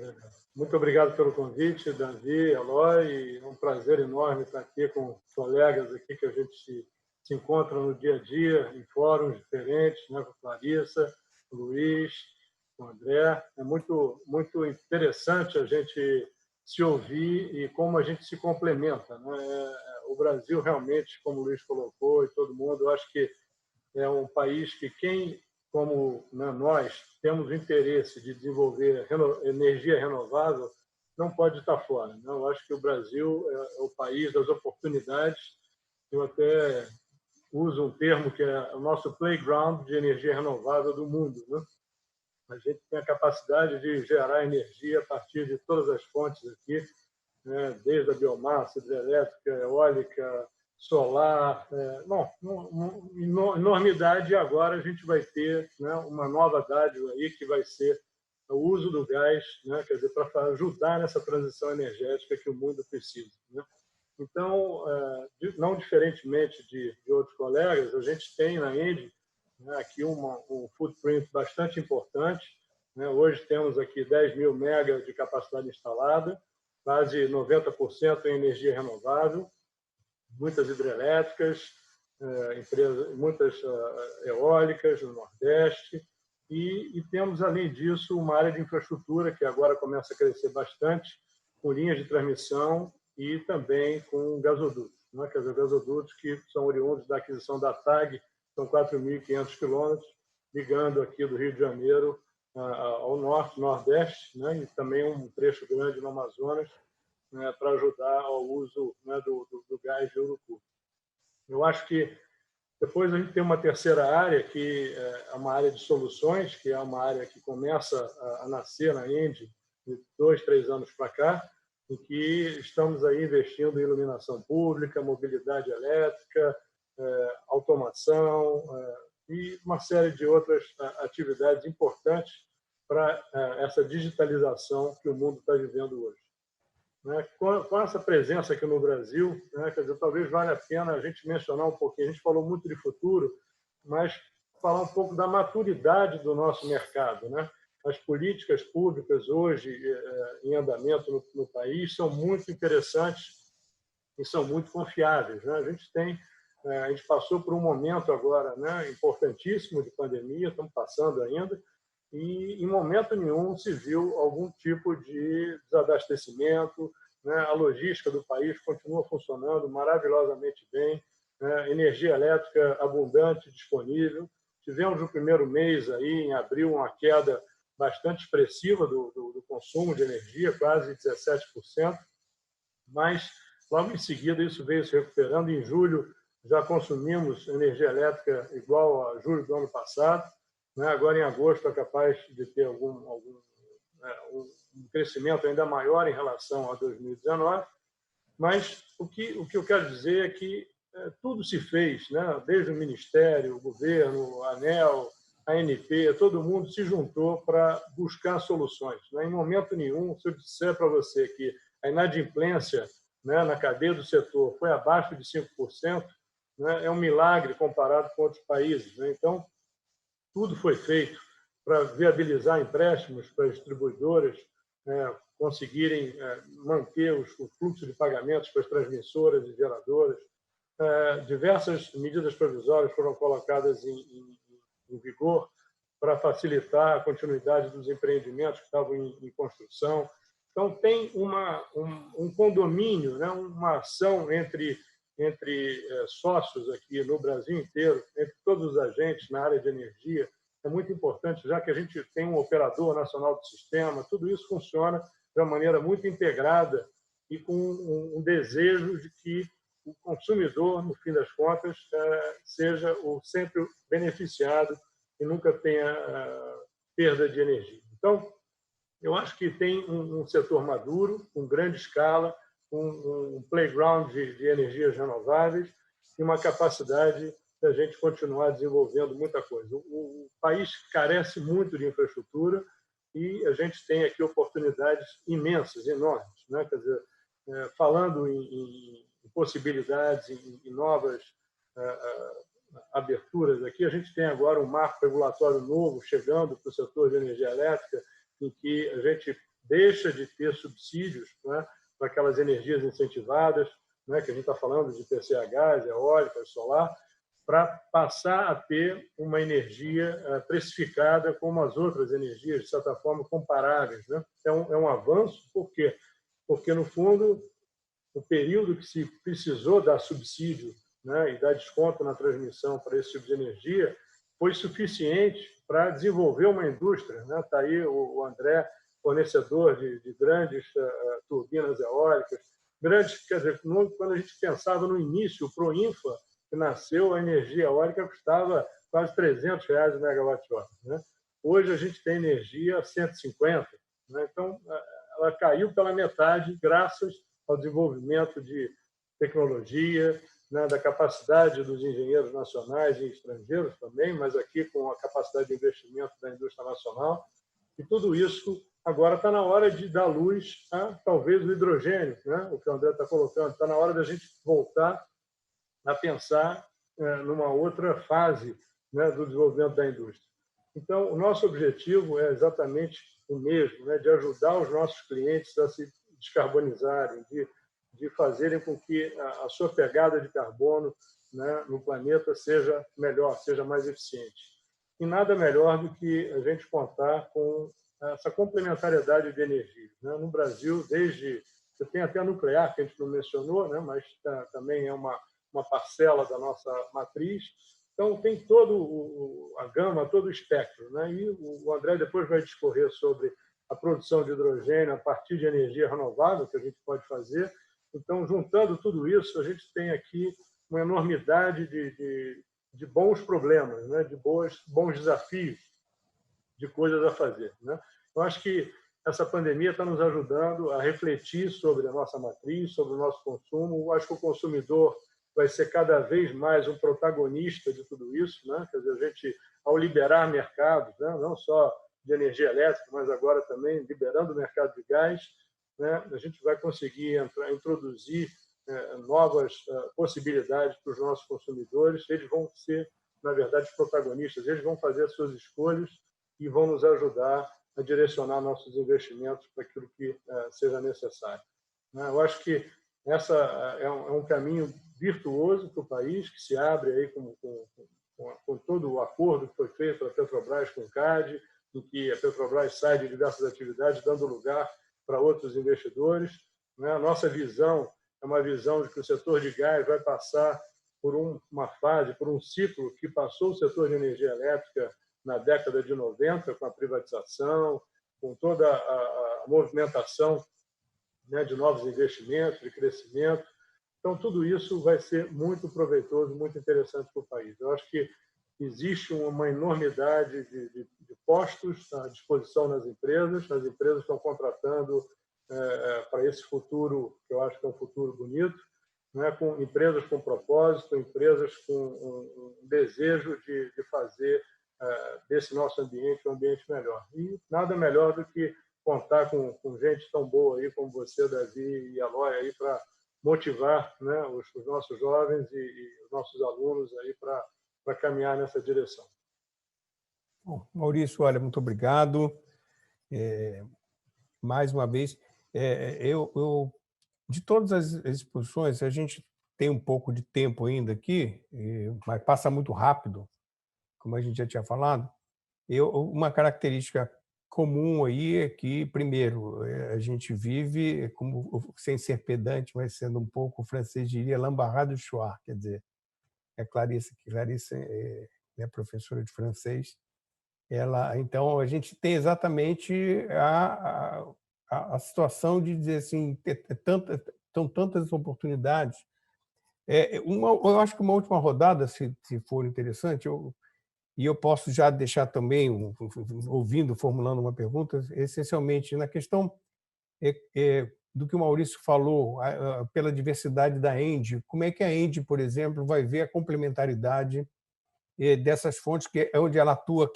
Muito obrigado pelo convite, Davi, Eloy. É um prazer enorme estar aqui com colegas aqui que a gente se encontra no dia a dia, em fóruns diferentes, né, com a Clarissa, com o Luiz, com o André. É muito, muito interessante a gente se ouvir e como a gente se complementa, né? O Brasil realmente, como o Luiz colocou e todo mundo, eu acho que é um país que como nós temos o interesse de desenvolver energia renovável, não pode estar fora. Né? Eu acho que o Brasil é o país das oportunidades. Eu até uso um termo que é o nosso playground de energia renovável do mundo. Né? A gente tem a capacidade de gerar energia a partir de todas as fontes aqui, né? Desde a biomassa, hidrelétrica, eólica, solar, enormidade. E agora a gente vai ter, né, uma nova dádiva aí que vai ser o uso do gás, né, quer dizer, para ajudar nessa transição energética que o mundo precisa. Né? Então, não diferentemente de outros colegas, a gente tem na ENGIE, né, aqui um footprint bastante importante. Né? Hoje temos aqui 10 mil mega de capacidade instalada, quase 90% em energia renovável, muitas hidrelétricas, muitas eólicas no Nordeste, e temos, além disso, uma área de infraestrutura que agora começa a crescer bastante, com linhas de transmissão e também com gasodutos. Né? Quer dizer, gasodutos que são oriundos da aquisição da TAG, são 4.500 quilômetros, ligando aqui do Rio de Janeiro ao norte, nordeste, né? E também um trecho grande no Amazonas, né, para ajudar ao uso, né, do gás de Urucu. Eu acho que depois a gente tem uma terceira área, que é uma área de soluções, que é uma área que começa a nascer na ENGIE de 2, 3 anos para cá, em que estamos aí investindo em iluminação pública, mobilidade elétrica, automação e uma série de outras atividades importantes para essa digitalização que o mundo está vivendo hoje. Né? Com essa presença aqui no Brasil, né, quer dizer, talvez valha a pena a gente mencionar um pouquinho. A gente falou muito de futuro, mas falar um pouco da maturidade do nosso mercado. Né? As políticas públicas hoje em andamento no país são muito interessantes e são muito confiáveis. Né? A gente passou por um momento agora, né, importantíssimo de pandemia, estamos passando ainda, e em momento nenhum se viu algum tipo de desabastecimento, né? A logística do país continua funcionando maravilhosamente bem, né? Energia elétrica abundante, disponível. Tivemos no primeiro mês, aí, em abril, uma queda bastante expressiva do consumo de energia, quase 17%, mas logo em seguida isso veio se recuperando. Em julho já consumimos energia elétrica igual a julho do ano passado. Agora, em agosto, é capaz de ter um crescimento ainda maior em relação a 2019, mas o que eu quero dizer é que tudo se fez, né? Desde o Ministério, o governo, a ANEEL, a ANP, todo mundo se juntou para buscar soluções. Em momento nenhum, se eu disser para você que a inadimplência, né, na cadeia do setor foi abaixo de 5%, né, é um milagre comparado com outros países. Né? Então, tudo foi feito para viabilizar empréstimos para as distribuidoras conseguirem manter os fluxos de pagamentos para as transmissoras e geradoras. Diversas medidas provisórias foram colocadas em vigor para facilitar a continuidade dos empreendimentos que estavam em construção. Então, tem um condomínio, né, uma ação entre sócios aqui no Brasil inteiro, entre todos os agentes na área de energia. É muito importante, já que a gente tem um operador nacional do sistema, tudo isso funciona de uma maneira muito integrada e com um desejo de que o consumidor, no fim das contas, seja sempre beneficiado e nunca tenha perda de energia. Então, eu acho que tem um setor maduro, com grande escala, um playground de energias renováveis e uma capacidade da gente continuar desenvolvendo muita coisa. O país carece muito de infraestrutura e a gente tem aqui oportunidades imensas, enormes. Né? Quer dizer, falando em possibilidades, em novas aberturas aqui, a gente tem agora um marco regulatório novo chegando para o setor de energia elétrica, em que a gente deixa de ter subsídios, né, para aquelas energias incentivadas, né, que a gente está falando de PCH, gás, eólica, solar, para passar a ter uma energia precificada como as outras energias, de certa forma, comparáveis. Né? É um avanço, por quê? Porque, no fundo, o período que se precisou dar subsídio, né, e dar desconto na transmissão para esse tipo de energia foi suficiente para desenvolver uma indústria. Né? Está aí o André, fornecedor de grandes turbinas eólicas, grandes, quer dizer, quando a gente pensava no início, o Proinfa, que nasceu, a energia eólica custava quase R$300 o megawatt-hora. Né? Hoje a gente tem energia a 150. Né? Então, ela caiu pela metade graças ao desenvolvimento de tecnologia, né, da capacidade dos engenheiros nacionais e estrangeiros também, mas aqui com a capacidade de investimento da indústria nacional. E tudo isso agora está na hora de dar luz a, talvez, o hidrogênio, né, o que o André está colocando. Está na hora da gente voltar a pensar numa outra fase, né, do desenvolvimento da indústria. Então, o nosso objetivo é exatamente o mesmo, né, de ajudar os nossos clientes a se descarbonizarem, de fazerem com que a sua pegada de carbono, né, no planeta seja melhor, seja mais eficiente. E nada melhor do que a gente contar com essa complementariedade de energia. Né? No Brasil, você tem até a nuclear, que a gente não mencionou, né, mas também é uma parcela da nossa matriz. Então, tem todo a gama, todo o espectro. Né? E o André depois vai discorrer sobre a produção de hidrogênio a partir de energia renovável, que a gente pode fazer. Então, juntando tudo isso, a gente tem aqui uma enormidade de bons problemas, né? De bons desafios, de coisas a fazer. Né? Eu acho que essa pandemia está nos ajudando a refletir sobre a nossa matriz, sobre o nosso consumo. Eu acho que o consumidor vai ser cada vez mais um protagonista de tudo isso. Né? Quer dizer, a gente, ao liberar mercados, né? Não só de energia elétrica, mas agora também liberando o mercado de gás, né, a gente vai conseguir introduzir novas possibilidades para os nossos consumidores. Eles vão ser, na verdade, os protagonistas. Eles vão fazer as suas escolhas e vão nos ajudar a direcionar nossos investimentos para aquilo que seja necessário. Eu acho que essa é um caminho virtuoso para o país, que se abre aí com todo o acordo que foi feito pela Petrobras com o CAD, em que a Petrobras sai de diversas atividades, dando lugar para outros investidores. A nossa visão é uma visão de que o setor de gás vai passar por uma fase, por um ciclo que passou o setor de energia elétrica na década de 90, com a privatização, com toda a movimentação, né, de novos investimentos, de crescimento. Então, tudo isso vai ser muito proveitoso, muito interessante para o país. Eu acho que existe uma enormidade de postos à disposição nas empresas. As empresas estão contratando para esse futuro, que eu acho que é um futuro bonito, né? Com empresas com propósito, empresas com um desejo de fazer desse nosso ambiente um ambiente melhor. E nada melhor do que contar com gente tão boa aí como você, Davi e Eloy, aí para motivar, né, os nossos jovens e os nossos alunos aí para caminhar nessa direção. Bom, Maurício, olha, muito obrigado. Mais uma vez, de todas as exposições, a gente tem um pouco de tempo ainda aqui, mas passa muito rápido, como a gente já tinha falado. Uma característica comum aí é que, primeiro, a gente vive, como, sem ser pedante, mas sendo um pouco, o francês diria, l'embarras du choix, quer dizer, Clarice é professora de francês, então, a gente tem exatamente a situação de dizer assim, são tantas oportunidades. Eu acho que uma última rodada, se for interessante, e eu posso já deixar também, formulando uma pergunta, essencialmente na questão do que o Maurício falou, pela diversidade da ENDE, como é que a ENDE, por exemplo, vai ver a complementaridade dessas fontes, que é onde ela atua,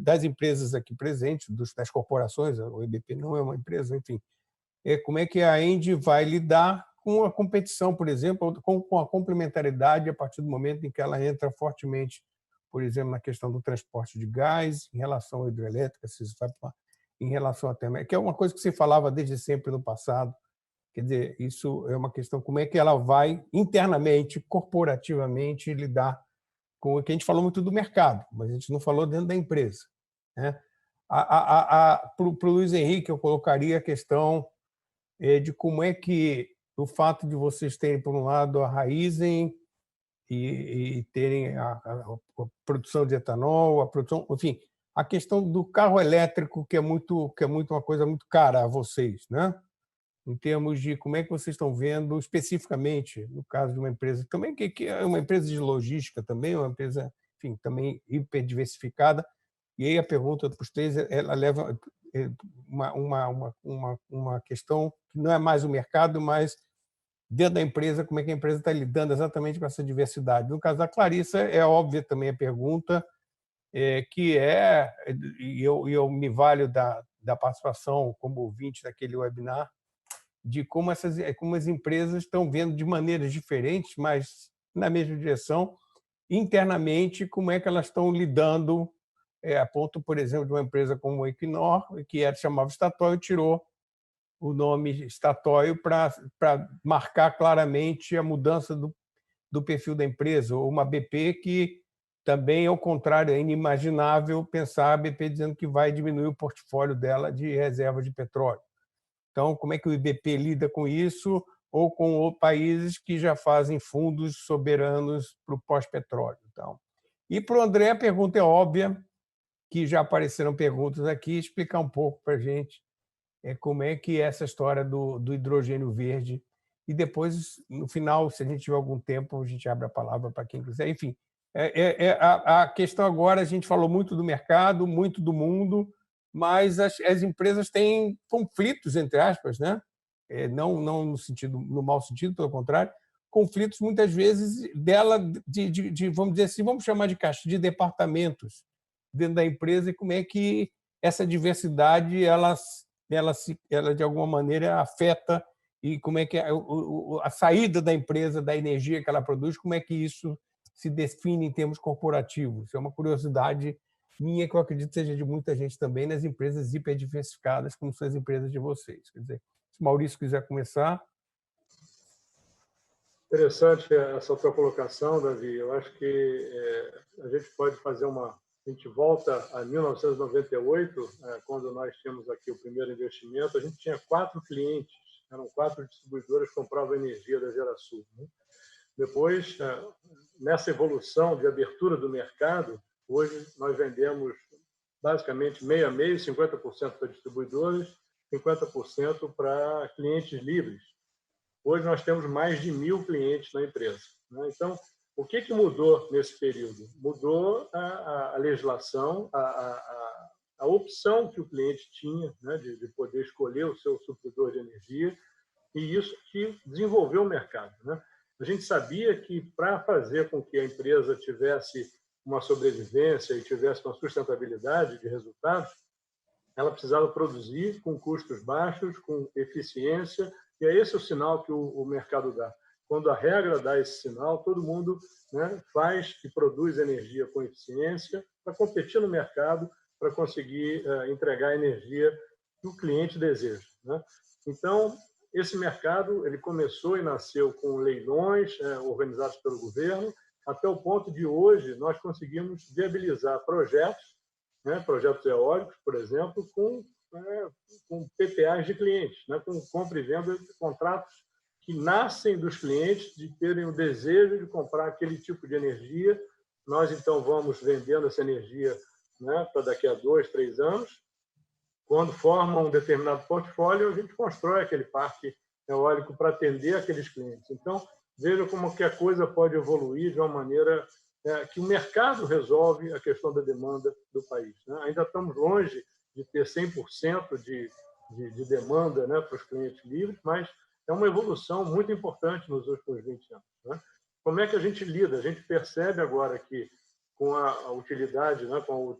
das empresas aqui presentes, das corporações, o EBP não é uma empresa, enfim, como é que a ENDE vai lidar com a competição, por exemplo, com a complementaridade a partir do momento em que ela entra fortemente, por exemplo, na questão do transporte de gás, em relação à hidrelétrica, em relação à termoelétrica, que é uma coisa que se falava desde sempre no passado. Quer dizer, isso é uma questão, como é que ela vai internamente, corporativamente, lidar com o que a gente falou muito do mercado, mas a gente não falou dentro da empresa, né? Para o Luiz Henrique, eu colocaria a questão de como é que o fato de vocês terem, por um lado, a Raízen e terem a produção de etanol, a produção, enfim, a questão do carro elétrico, que é muito uma coisa muito cara a vocês, né? Em termos de como é que vocês estão vendo especificamente, no caso de uma empresa também, que é uma empresa de logística também, uma empresa, enfim, também hiperdiversificada. E aí a pergunta para os três, ela leva uma questão que não é mais o mercado, mas dentro da empresa, como é que a empresa está lidando exatamente com essa diversidade. No caso da Clarissa, é óbvia também a pergunta, que e eu me valho da participação como ouvinte daquele webinar, de como as empresas estão vendo de maneiras diferentes, mas na mesma direção, internamente, como é que elas estão lidando, a ponto, por exemplo, de uma empresa como a Equinor, que chamava Statoil, tirou o nome Statoil para marcar claramente a mudança do perfil da empresa, ou uma BP que também, ao contrário, é inimaginável pensar a BP dizendo que vai diminuir o portfólio dela de reserva de petróleo. Então, como é que o IBP lida com isso, ou com países que já fazem fundos soberanos para o pós-petróleo? Então, e para o André, a pergunta é óbvia, que já apareceram perguntas aqui, explicar um pouco para a gente como é que é essa história do hidrogênio verde. E depois, no final, se a gente tiver algum tempo, a gente abre a palavra para quem quiser. Enfim, a questão agora, a gente falou muito do mercado, muito do mundo, mas as empresas têm conflitos, entre aspas, né? Não no mau sentido, pelo contrário, conflitos muitas vezes vamos dizer assim, vamos chamar de caixa, de departamentos dentro da empresa, e como é que essa diversidade ela de alguma maneira afeta, e como é que a saída da empresa, da energia que ela produz, como é que isso se define em termos corporativos. Isso é uma curiosidade minha, que eu acredito seja de muita gente também, nas empresas hiperdiversificadas, como são as empresas de vocês. Quer dizer, se o Maurício quiser começar. Interessante essa tua colocação, Davi. Eu acho que a gente pode fazer a gente volta a 1998, quando nós tínhamos aqui o primeiro investimento. A gente tinha 4 clientes, eram 4 distribuidoras que compravam energia da Gerasul, né? Depois, nessa evolução de abertura do mercado, hoje nós vendemos basicamente meio a meio, 50% para distribuidores, 50% para clientes livres. Hoje nós temos mais de 1.000 clientes na empresa, né? Então, O que mudou nesse período? Mudou a legislação, a opção que o cliente tinha, né, de poder escolher o seu supridor de energia, e isso que desenvolveu o mercado, né? A gente sabia que, para fazer com que a empresa tivesse uma sobrevivência e tivesse uma sustentabilidade de resultados, ela precisava produzir com custos baixos, com eficiência, e é esse o sinal que o mercado dá. Quando a regra dá esse sinal, todo mundo, né, faz e produz energia com eficiência para competir no mercado, para conseguir entregar a energia que o cliente deseja, né? Então, esse mercado ele começou e nasceu com leilões organizados pelo governo, até o ponto de hoje nós conseguimos viabilizar projetos, né, projetos eólicos, por exemplo, com PPAs de clientes, né, com compra e venda de contratos que nascem dos clientes de terem o desejo de comprar aquele tipo de energia. Nós, então, vamos vendendo essa energia, né, para daqui a 2, 3 anos. Quando forma um determinado portfólio, a gente constrói aquele parque eólico para atender aqueles clientes. Então, veja como que a coisa pode evoluir de uma maneira que o mercado resolve a questão da demanda do país, né? Ainda estamos longe de ter 100% de demanda, né, para os clientes livres, mas é uma evolução muito importante nos últimos 20 anos, né? Como é que a gente lida? A gente percebe agora que, com a utilidade, né, com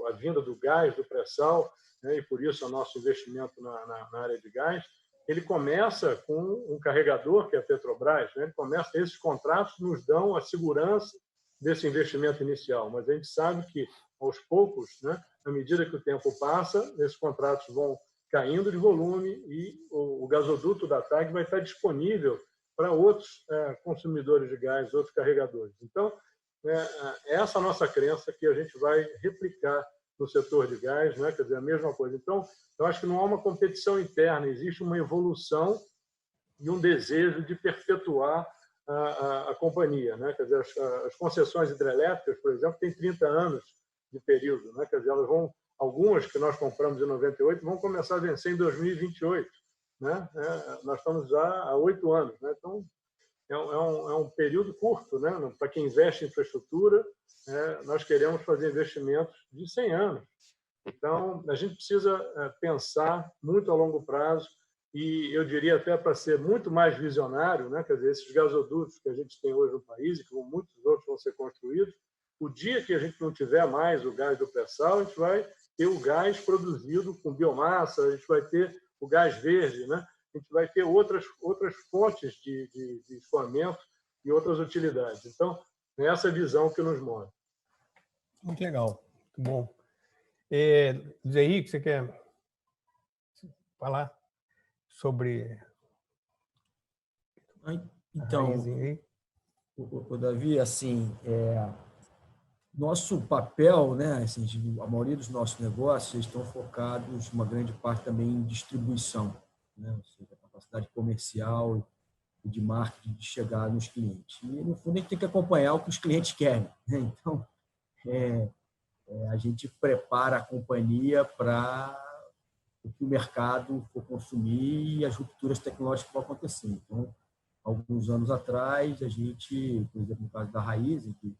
a vinda do gás, do pré-sal, né, e por isso o nosso investimento na área de gás, ele começa com um carregador, que é a Petrobras, né? Ele começa, esses contratos nos dão a segurança desse investimento inicial, mas a gente sabe que, aos poucos, né, à medida que o tempo passa, esses contratos vão caindo de volume e o gasoduto da TAG vai estar disponível para outros consumidores de gás, outros carregadores. Então, essa é a nossa crença que a gente vai replicar no setor de gás, né? Quer dizer, a mesma coisa. Então, eu acho que não há uma competição interna, existe uma evolução e um desejo de perpetuar a companhia, né? Quer dizer, as concessões hidrelétricas, por exemplo, têm 30 anos de período, né? Quer dizer, elas vão, algumas que nós compramos em 98 vão começar a vencer em 2028, né? Nós estamos já há 8 anos, né? Então, é um período curto, né? Para quem investe em infraestrutura, nós queremos fazer investimentos de 100 anos. Então, a gente precisa pensar muito a longo prazo e, eu diria, até para ser muito mais visionário, né? Quer dizer, esses gasodutos que a gente tem hoje no país e que muitos outros vão ser construídos, o dia que a gente não tiver mais o gás do pré-sal, a gente vai ter o gás produzido com biomassa, a gente vai ter o gás verde, né? A gente vai ter outras fontes de escoamento e outras utilidades. Então, é essa visão que nos move. Muito legal, muito bom. Zé Henrique, você quer falar sobre então, o Davi, assim, nosso papel, né, assim, a maioria dos nossos negócios estão focados, uma grande parte também em distribuição, né, ou seja, a capacidade comercial e de marketing de chegar nos clientes. E, no fundo, a gente tem que acompanhar o que os clientes querem, né? Então, a gente prepara a companhia para o que o mercado for consumir e as rupturas tecnológicas que vão acontecer. Então, alguns anos atrás, a gente, por exemplo, no caso da Raízen, que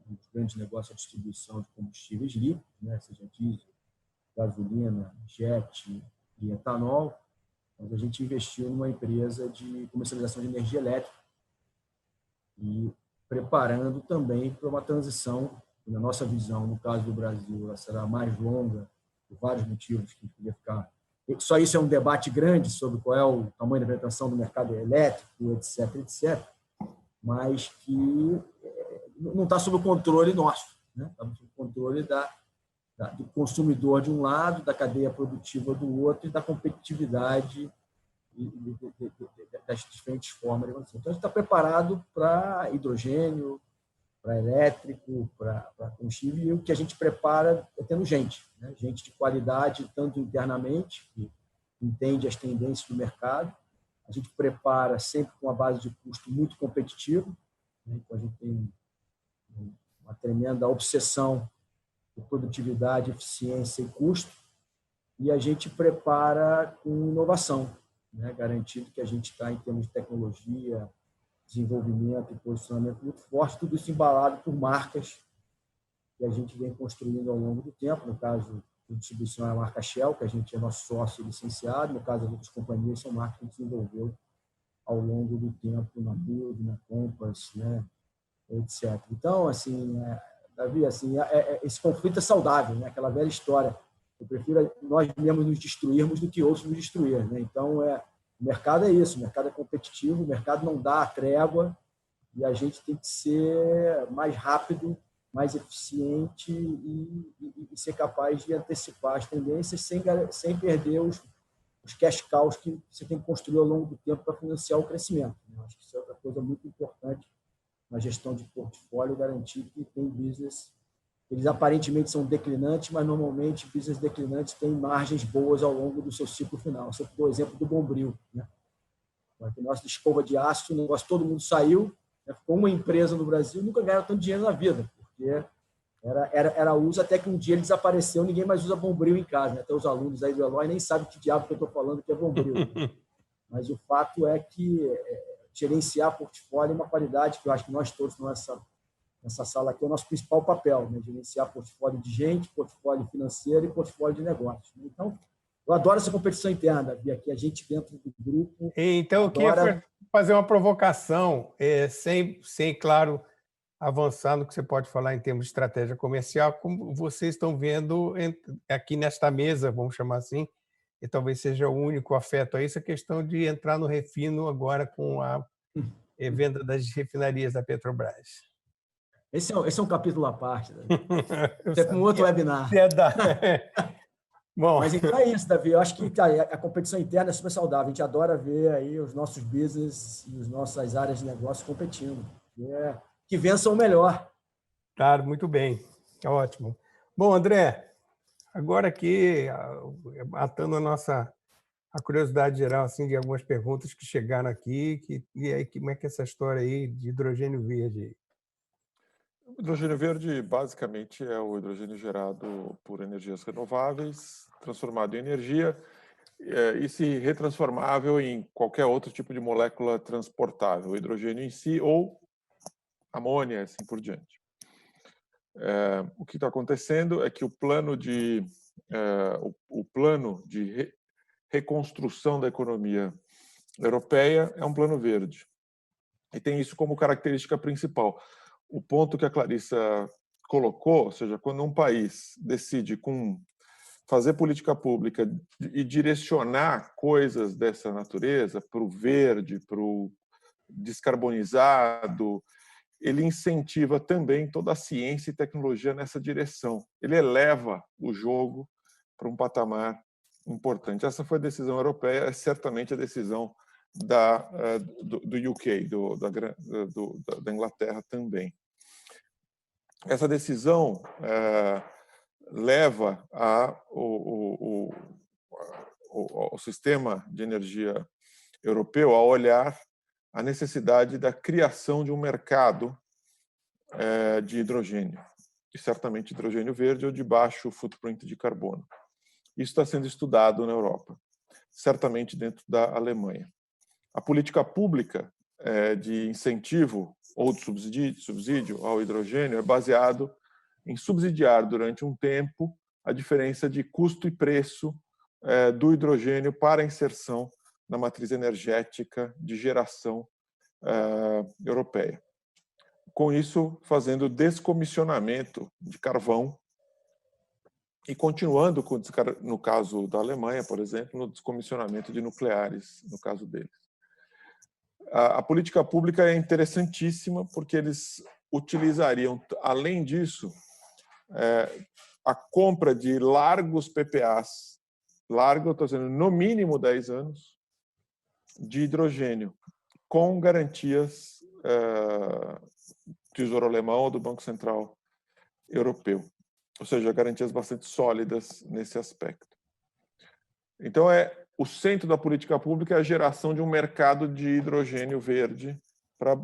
um dos grandes negócios é a distribuição de combustíveis líquidos, né, seja diesel, gasolina, jet e etanol, mas a gente investiu numa empresa de comercialização de energia elétrica e preparando também para uma transição, na nossa visão, no caso do Brasil, ela será mais longa, por vários motivos que a gente podia ficar. Só isso é um debate grande sobre qual é o tamanho da penetração do mercado elétrico, etc., etc., mas que não está sob o controle nosso, né? Está sob o controle do consumidor de um lado, da cadeia produtiva do outro e da competitividade das diferentes formas. Então, a gente está preparado para hidrogênio, para elétrico, para combustível, e o que a gente prepara é tendo gente, né? Gente de qualidade, tanto internamente, que entende as tendências do mercado. A gente prepara sempre com uma base de custo muito competitiva, né? Então, a gente tem uma tremenda obsessão por produtividade, eficiência e custo, e a gente prepara com inovação, né? Garantindo que a gente está, em termos de tecnologia, desenvolvimento e posicionamento muito forte, tudo isso embalado por marcas que a gente vem construindo ao longo do tempo. No caso de distribuição é a marca Shell, que a gente é nosso sócio licenciado. No caso das outras companhias, são marcas que a gente desenvolveu ao longo do tempo na Build, na Compass, né, etc. Então, assim, Davi, assim, esse conflito é saudável, né? Aquela velha história. Eu prefiro nós mesmos nos destruirmos do que outros nos destruir, né? Então, o mercado é isso, o mercado é competitivo, o mercado não dá trégua e a gente tem que ser mais rápido, mais eficiente e ser capaz de antecipar as tendências sem perder os cash cows que você tem que construir ao longo do tempo para financiar o crescimento. Acho que isso é outra coisa muito importante na gestão de portfólio, garantir que tem business. Eles aparentemente são declinantes, mas normalmente business declinantes têm margens boas ao longo do seu ciclo final. Você deu o exemplo do Bombril, né? A nossa escova de aço, o negócio, todo mundo saiu, né? Ficou uma empresa no Brasil, nunca ganhou tanto dinheiro na vida, porque era uso até que um dia ele desapareceu, ninguém mais usa Bombril em casa, né? Até os alunos aí do Eloy nem sabem que diabo que eu estou falando que é Bombril. Mas o fato é que gerenciar portfólio é uma qualidade que eu acho que nós todos nessa sala aqui é o nosso principal papel, né? Gerenciar portfólio de gente, portfólio financeiro e portfólio de negócios. Então, eu adoro essa competição interna, Davi, aqui a gente dentro do grupo. Então, eu queria fazer uma provocação, sem, claro, avançar no que você pode falar em termos de estratégia comercial, como vocês estão vendo aqui nesta mesa, vamos chamar assim, e talvez seja o único afeto a isso, a questão de entrar no refino agora com a venda das refinarias da Petrobras. Esse é um capítulo à parte. Isso é para um outro webinar. Bom. Mas então é isso, Davi. Eu acho que a competição interna é super saudável. A gente adora ver aí os nossos business e as nossas áreas de negócio competindo. Que vençam o melhor. Claro, muito bem. Ótimo. Bom, André, agora aqui, matando a curiosidade geral assim, de algumas perguntas que chegaram aqui, e aí, como é que é essa história aí de hidrogênio verde? O hidrogênio verde, basicamente, é o hidrogênio gerado por energias renováveis, transformado em energia e se retransformável em qualquer outro tipo de molécula transportável, o hidrogênio em si ou amônia, assim por diante. O que está acontecendo é que o plano de reconstrução da economia europeia é um plano verde. E tem isso como característica principal. O ponto que a Clarissa colocou, ou seja, quando um país decide fazer política pública e direcionar coisas dessa natureza para o verde, para o descarbonizado, ele incentiva também toda a ciência e tecnologia nessa direção. Ele eleva o jogo para um patamar importante. Essa foi a decisão europeia, é certamente a decisão do UK, da Inglaterra também. Essa decisão leva o sistema de energia europeu a olhar a necessidade da criação de um mercado de hidrogênio, e certamente hidrogênio verde ou de baixo footprint de carbono. Isso está sendo estudado na Europa, certamente dentro da Alemanha. A política pública de incentivo ou de subsídio ao hidrogênio é baseado em subsidiar durante um tempo a diferença de custo e preço do hidrogênio para a inserção na matriz energética de geração europeia. Com isso, fazendo descomissionamento de carvão e continuando, no caso da Alemanha, por exemplo, no descomissionamento de nucleares, no caso deles. A política pública é interessantíssima porque eles utilizariam, além disso, a compra de largos PPAs, eu estou dizendo, no mínimo 10 anos, de hidrogênio, com garantias Tesouro Alemão ou do Banco Central Europeu. Ou seja, garantias bastante sólidas nesse aspecto. Então, o centro da política pública é a geração de um mercado de hidrogênio verde para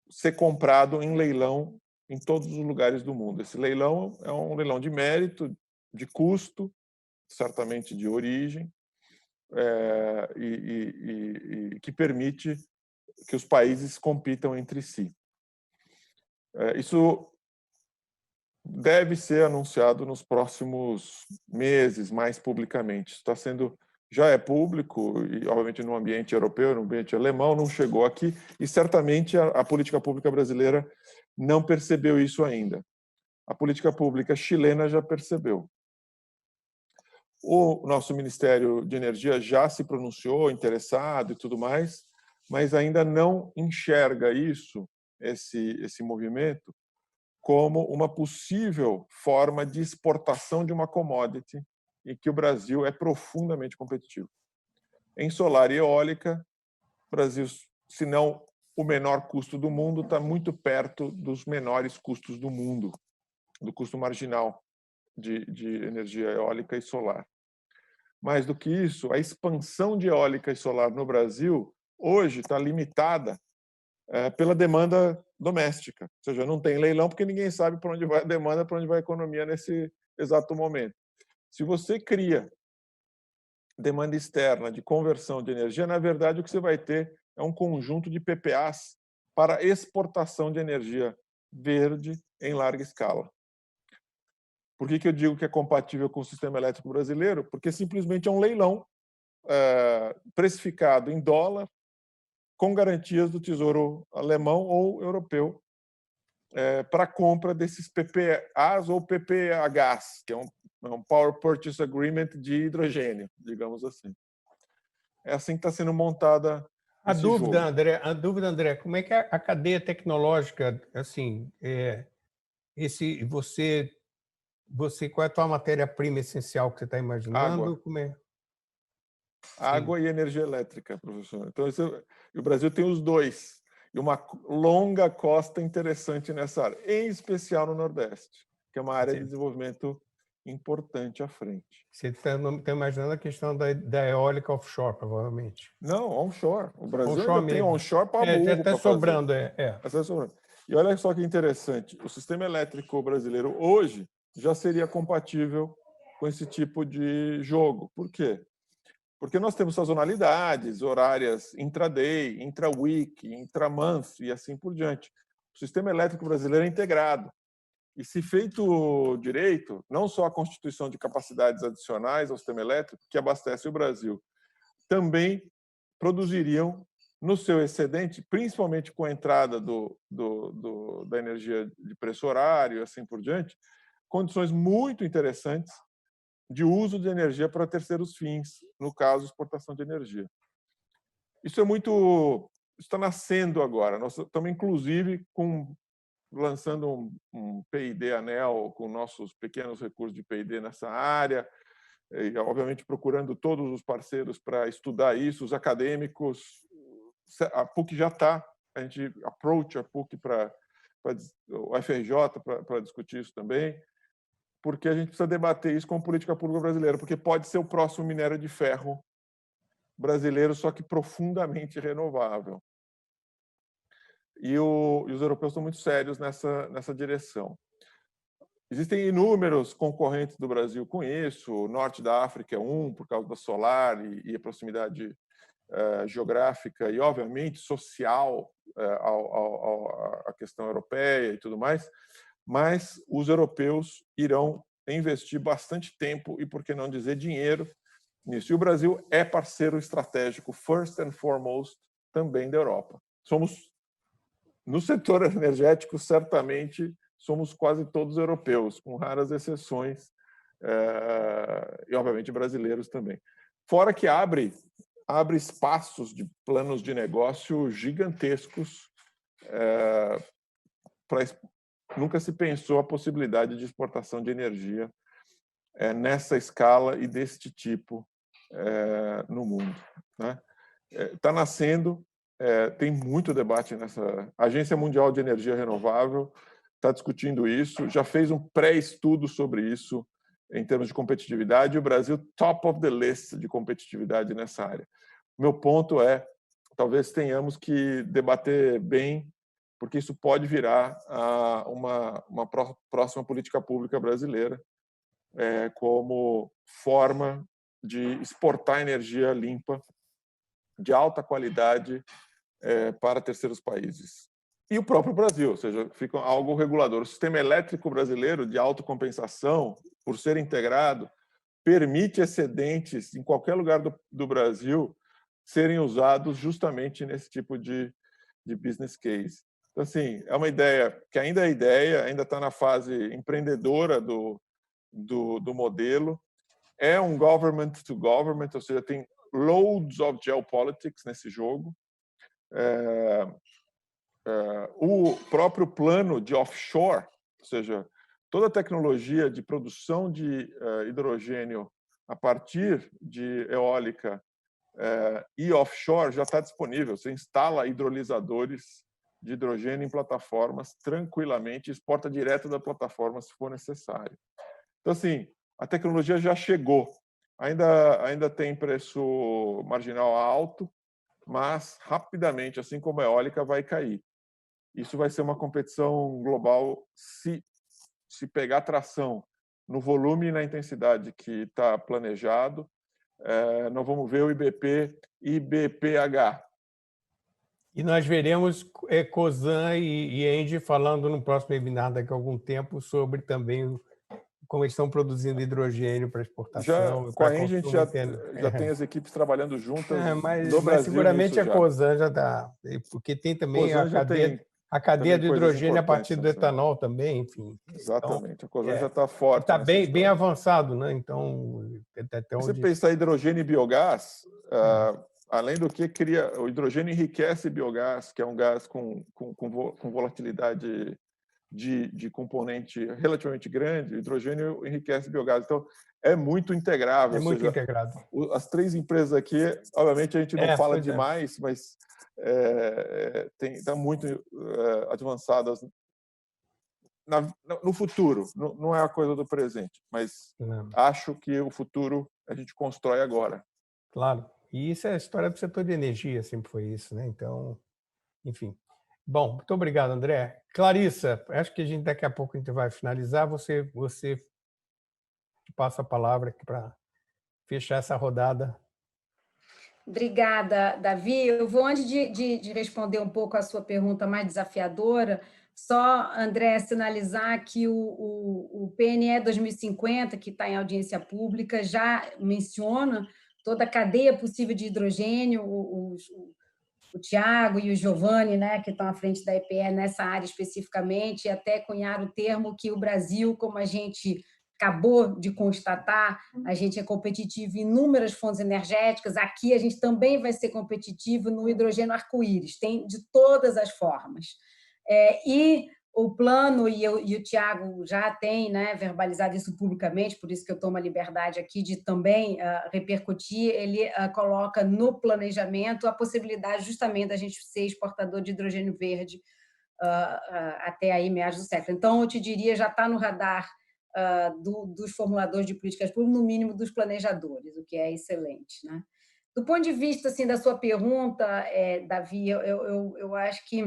ser comprado em leilão em todos os lugares do mundo. Esse leilão é um leilão de mérito, de custo, certamente de origem, e que permite que os países compitam entre si. Isso deve ser anunciado nos próximos meses, mais publicamente. Já é público, e obviamente no ambiente europeu, no ambiente alemão, não chegou aqui, e certamente a política pública brasileira não percebeu isso ainda. A política pública chilena já percebeu. O nosso Ministério de Energia já se pronunciou, interessado e tudo mais, mas ainda não enxerga esse movimento, como uma possível forma de exportação de uma commodity em que o Brasil é profundamente competitivo. Em solar e eólica, o Brasil, se não o menor custo do mundo, está muito perto dos menores custos do mundo, do custo marginal de energia eólica e solar. Mais do que isso, a expansão de eólica e solar no Brasil hoje está limitada pela demanda doméstica. Ou seja, não tem leilão porque ninguém sabe para onde vai a demanda, para onde vai a economia nesse exato momento. Se você cria demanda externa de conversão de energia, na verdade, o que você vai ter é um conjunto de PPAs para exportação de energia verde em larga escala. Por que eu digo que é compatível com o sistema elétrico brasileiro? Porque simplesmente é um leilão precificado em dólar, com garantias do Tesouro alemão ou europeu para a compra desses PPAs ou PPHs, que é um Power Purchase Agreement de hidrogênio, digamos assim. É assim que está sendo montada esse jogo. A dúvida, André, como é que a cadeia tecnológica, assim, qual é a tua matéria-prima essencial que você está imaginando? Água. Como é? Água e energia elétrica, professor. Então, o Brasil tem os dois. E uma longa costa interessante nessa área, em especial no Nordeste, que é uma área de desenvolvimento importante à frente. Você está imaginando a questão da eólica offshore, provavelmente. Não, onshore. O Brasil Onshore ainda tem mesmo. onshore para burro. Até sobrando, Até sobrando. E olha só que interessante, o sistema elétrico brasileiro hoje já seria compatível com esse tipo de jogo. Por quê? Porque nós temos sazonalidades, horárias intraday, intra-week, intra-month e assim por diante. O sistema elétrico brasileiro é integrado. E se feito direito, não só a constituição de capacidades adicionais ao sistema elétrico, que abastece o Brasil, também produziriam no seu excedente, principalmente com a entrada da energia de preço horário e assim por diante, condições muito interessantes de uso de energia para terceiros fins, no caso, exportação de energia. Isso está nascendo agora. Nós estamos, inclusive, lançando um P&D ANEEL com nossos pequenos recursos de P&D nessa área, e, obviamente, procurando todos os parceiros para estudar isso, os acadêmicos. A PUC já está, a gente approach a PUC o FRJ para discutir isso também, porque a gente precisa debater isso com a política pública brasileira, porque pode ser o próximo minério de ferro brasileiro, só que profundamente renovável. E os europeus estão muito sérios nessa direção. Existem inúmeros concorrentes do Brasil com isso. O norte da África é por causa da solar e a proximidade geográfica e, obviamente, social à questão europeia e tudo mais. Mas os europeus irão investir bastante tempo e, por que não dizer, dinheiro nisso. E o Brasil é parceiro estratégico, first and foremost, também da Europa. No setor energético, certamente, somos quase todos europeus, com raras exceções, e, obviamente, brasileiros também. Fora que abre espaços de planos de negócio gigantescos nunca se pensou a possibilidade de exportação de energia nessa escala e deste tipo no mundo. Está nascendo, tem muito debate nessa. A Agência Mundial de Energia Renovável está discutindo isso, já fez um pré-estudo sobre isso em termos de competitividade, e o Brasil top of the list de competitividade nessa área. Meu ponto é, talvez tenhamos que debater bem, porque isso pode virar uma próxima política pública brasileira como forma de exportar energia limpa, de alta qualidade, para terceiros países. E o próprio Brasil, ou seja, fica algo regulador. O sistema elétrico brasileiro de autocompensação, por ser integrado, permite excedentes em qualquer lugar do Brasil serem usados justamente nesse tipo de business case. Então, assim, é uma ideia que ainda é ideia, ainda está na fase empreendedora do modelo. É um government to government, ou seja, tem loads of geopolitics nesse jogo. O próprio plano de offshore, ou seja, toda a tecnologia de produção de hidrogênio a partir de eólica e offshore já está disponível. Você instala hidrolisadores de hidrogênio em plataformas tranquilamente, exporta direto da plataforma se for necessário. Então, assim, a tecnologia já chegou. Ainda tem preço marginal alto, mas rapidamente, assim como a eólica, vai cair. Isso vai ser uma competição global se pegar tração no volume e na intensidade que está planejado. Nós vamos ver o IBP-H. E nós veremos Cosan e Engie falando no próximo webinar daqui a algum tempo sobre também como eles estão produzindo hidrogênio para exportação. Com a Engie a gente já tem as equipes trabalhando juntas no Brasil. Mas seguramente a Cosan já dá, porque tem também a cadeia do hidrogênio a partir do etanol também, enfim. Exatamente, então, a Cosan já está forte. Está bem avançado, né? Então, até onde... Se você pensar em hidrogênio e biogás, além do que o hidrogênio enriquece biogás, que é um gás com volatilidade de componente relativamente grande, o hidrogênio enriquece biogás. Então, é muito integrável. É muito integrado. As três empresas aqui, obviamente, a gente não fala demais, mas estão muito avançadas no futuro. Não é a coisa do presente, mas acho que o futuro a gente constrói agora. Claro. E isso é a história do setor de energia, sempre foi isso, né? Então, enfim. Bom, muito obrigado, André. Clarissa, acho que daqui a pouco a gente vai finalizar. Você passa a palavra aqui para fechar essa rodada. Obrigada, Davi. Eu vou, antes de responder um pouco a sua pergunta mais desafiadora, só, André, sinalizar que o PNE 2050, que está em audiência pública, já menciona toda a cadeia possível de hidrogênio. O Tiago e o Giovanni, né, que estão à frente da EPE nessa área especificamente, e até cunharam o termo que o Brasil, como a gente acabou de constatar, a gente é competitivo em inúmeras fontes energéticas. Aqui a gente também vai ser competitivo no hidrogênio arco-íris, tem de todas as formas. E o plano, e o Tiago já tem, né, verbalizado isso publicamente, por isso que eu tomo a liberdade aqui de também repercutir, ele coloca no planejamento a possibilidade justamente da gente ser exportador de hidrogênio verde até aí meados do século. Então, eu te diria, já está no radar dos formuladores de políticas públicas, no mínimo dos planejadores, o que é excelente, né? Do ponto de vista assim, da sua pergunta, Davi, eu acho que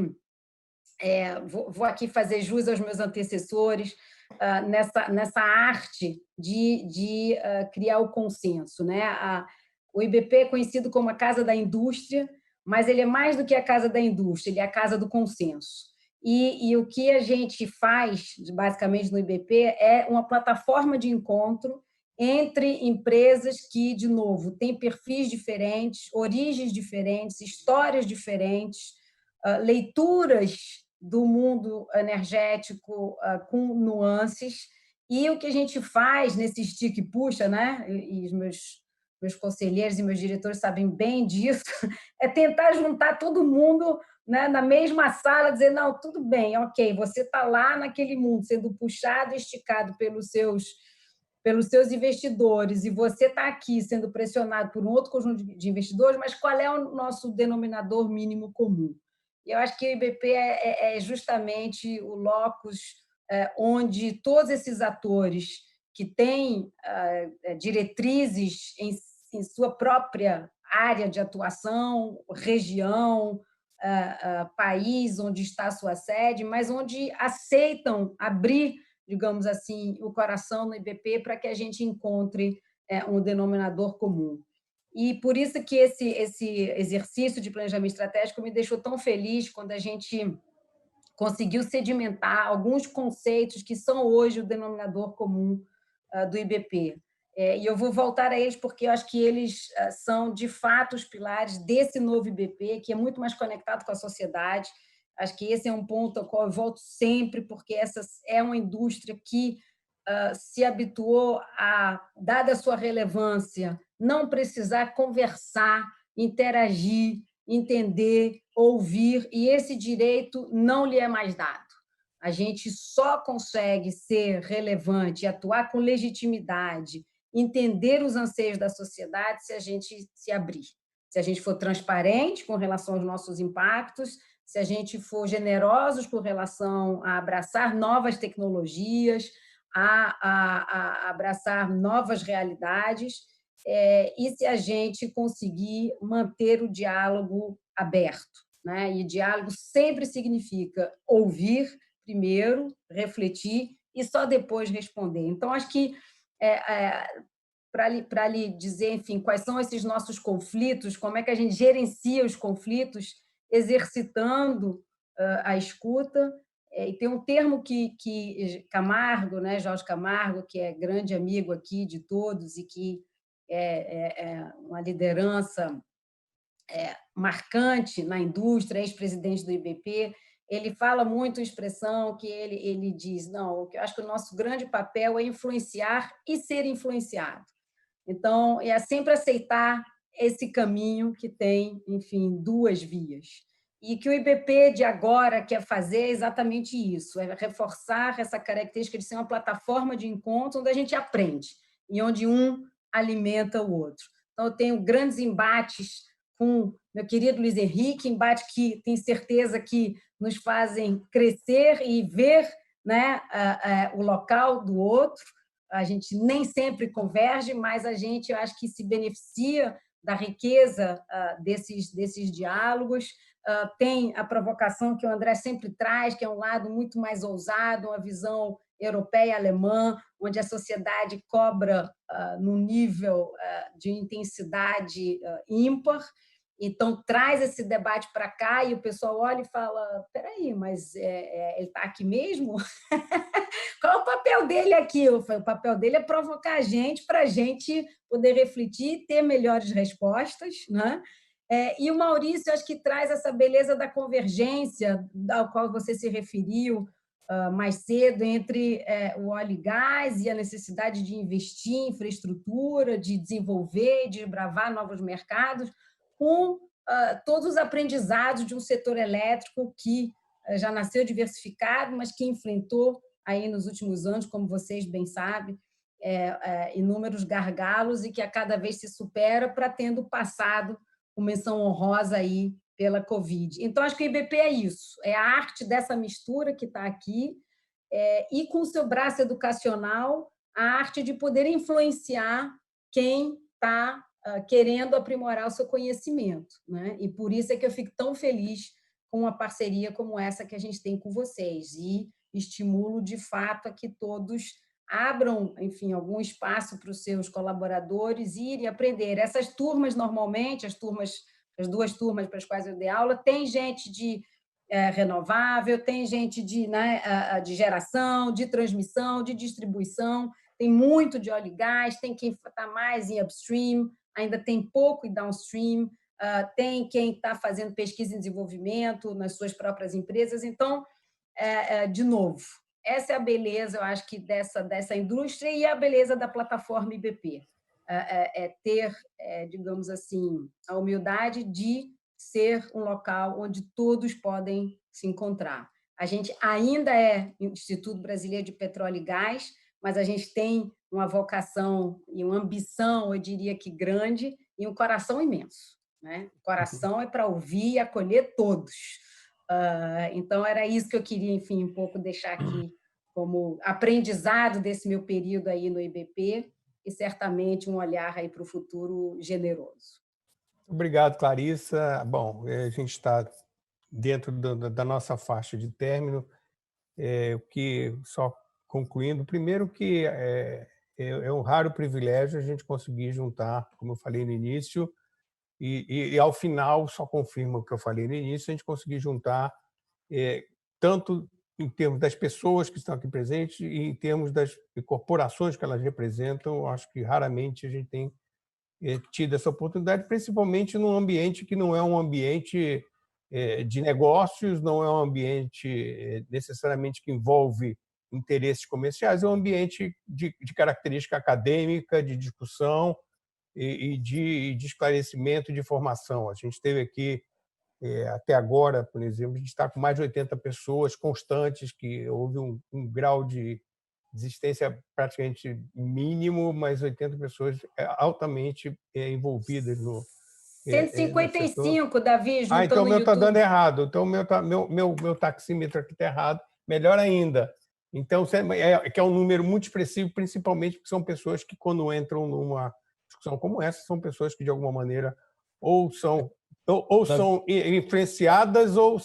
vou aqui fazer jus aos meus antecessores nessa arte de criar o consenso, né? O IBP é conhecido como a casa da indústria, mas ele é mais do que a casa da indústria, ele é a casa do consenso. E o que a gente faz, basicamente, no IBP é uma plataforma de encontro entre empresas que, de novo, têm perfis diferentes, origens diferentes, histórias diferentes, leituras do mundo energético com nuances. E o que a gente faz nesse estica e puxa, né? E os meus conselheiros e meus diretores sabem bem disso, é tentar juntar todo mundo, né, na mesma sala, dizer, não, tudo bem, ok, você está lá naquele mundo, sendo puxado e esticado pelos seus investidores, e você está aqui sendo pressionado por um outro conjunto de investidores, mas qual é o nosso denominador mínimo comum? E eu acho que o IBP é justamente o locus onde todos esses atores que têm diretrizes em sua própria área de atuação, região, país onde está a sua sede, mas onde aceitam abrir, digamos assim, o coração no IBP para que a gente encontre um denominador comum. E por isso que esse exercício de planejamento estratégico me deixou tão feliz quando a gente conseguiu sedimentar alguns conceitos que são hoje o denominador comum do IBP. E eu vou voltar a eles porque eu acho que eles são, de fato, os pilares desse novo IBP, que é muito mais conectado com a sociedade. Acho que esse é um ponto ao qual eu volto sempre, porque essa é uma indústria que se habituou a, dada a sua relevância, não precisar conversar, interagir, entender, ouvir, e esse direito não lhe é mais dado. A gente só consegue ser relevante, atuar com legitimidade, entender os anseios da sociedade se a gente se abrir. Se a gente for transparente com relação aos nossos impactos, se a gente for generosos com relação a abraçar novas tecnologias, a abraçar novas realidades, e se a gente conseguir manter o diálogo aberto, né? E diálogo sempre significa ouvir primeiro, refletir e só depois responder. Então, acho que, para lhe dizer, enfim, quais são esses nossos conflitos, como é que a gente gerencia os conflitos, exercitando a escuta. E tem um termo que Camargo, né, Jorge Camargo, que é grande amigo aqui de todos e que é uma liderança marcante na indústria, ex-presidente do IBP, ele fala muito a expressão que ele diz, não, eu acho que o nosso grande papel é influenciar e ser influenciado. Então, é sempre aceitar esse caminho que tem, enfim, duas vias. E que o IBP de agora quer fazer é exatamente isso, é reforçar essa característica de ser uma plataforma de encontro onde a gente aprende e onde um alimenta o outro. Então, eu tenho grandes embates com meu querido Luiz Henrique, embate que tenho certeza que nos fazem crescer e ver, né, o local do outro. A gente nem sempre converge, mas a gente, eu acho que se beneficia da riqueza desses diálogos. Tem a provocação que o André sempre traz, que é um lado muito mais ousado, uma visão europeia alemã, onde a sociedade cobra num nível de intensidade ímpar. Então, traz esse debate para cá e o pessoal olha e fala, peraí, mas ele está aqui mesmo? Qual é o papel dele aqui? Eu falei, o papel dele é provocar a gente para a gente poder refletir e ter melhores respostas, né? E o Maurício, acho que traz essa beleza da convergência, ao qual você se referiu mais cedo, entre o óleo e gás e a necessidade de investir em infraestrutura, de desenvolver, de desbravar novos mercados, com todos os aprendizados de um setor elétrico que já nasceu diversificado, mas que enfrentou aí nos últimos anos, como vocês bem sabem, inúmeros gargalos e que a cada vez se supera para tendo passado com menção honrosa aí pela Covid. Então, acho que o IBP é isso, é a arte dessa mistura que está aqui, e com o seu braço educacional, a arte de poder influenciar quem está querendo aprimorar o seu conhecimento, né? E por isso é que eu fico tão feliz com uma parceria como essa que a gente tem com vocês e estimulo, de fato, a que todos abram, enfim, algum espaço para os seus colaboradores irem aprender. Essas turmas, normalmente, as duas turmas para as quais eu dei aula, tem gente de renovável, tem gente de geração, de transmissão, de distribuição, tem muito de óleo e gás, tem quem está mais em upstream, ainda tem pouco em downstream, tem quem está fazendo pesquisa e desenvolvimento nas suas próprias empresas. Então, de novo, essa é a beleza, eu acho que dessa indústria e a beleza da plataforma IBP. Ter, digamos assim, a humildade de ser um local onde todos podem se encontrar. A gente ainda é Instituto Brasileiro de Petróleo e Gás, mas a gente tem uma vocação e uma ambição, eu diria que grande, e um coração imenso, né? O coração é para ouvir e acolher todos. Então, era isso que eu queria, enfim, um pouco deixar aqui como aprendizado desse meu período aí no IBP e certamente um olhar aí para o futuro generoso. Obrigado, Clarissa. Bom, a gente está dentro da nossa faixa de término, o que só concluindo, primeiro que é um raro privilégio a gente conseguir juntar, como eu falei no início, e ao final só confirma o que eu falei no início, a gente conseguir juntar tanto em termos das pessoas que estão aqui presentes e em termos das corporações que elas representam. Eu acho que raramente a gente tem tido essa oportunidade, principalmente num ambiente que não é um ambiente de negócios, não é um ambiente necessariamente que envolve interesses comerciais, é um ambiente de característica acadêmica, de discussão e de esclarecimento, de formação. A gente teve aqui, até agora, por exemplo, a gente está com mais de 80 pessoas constantes, que houve um grau de existência praticamente mínimo, mas 80 pessoas altamente envolvidas no setor. 155, Davi, Então juntando o no meu está dando YouTube. errado. Então meu taxímetro aqui está errado. Melhor ainda. Então, que é um número muito expressivo, principalmente porque são pessoas que, quando entram numa discussão como essa, são pessoas que, de alguma maneira, ou são influenciadas ou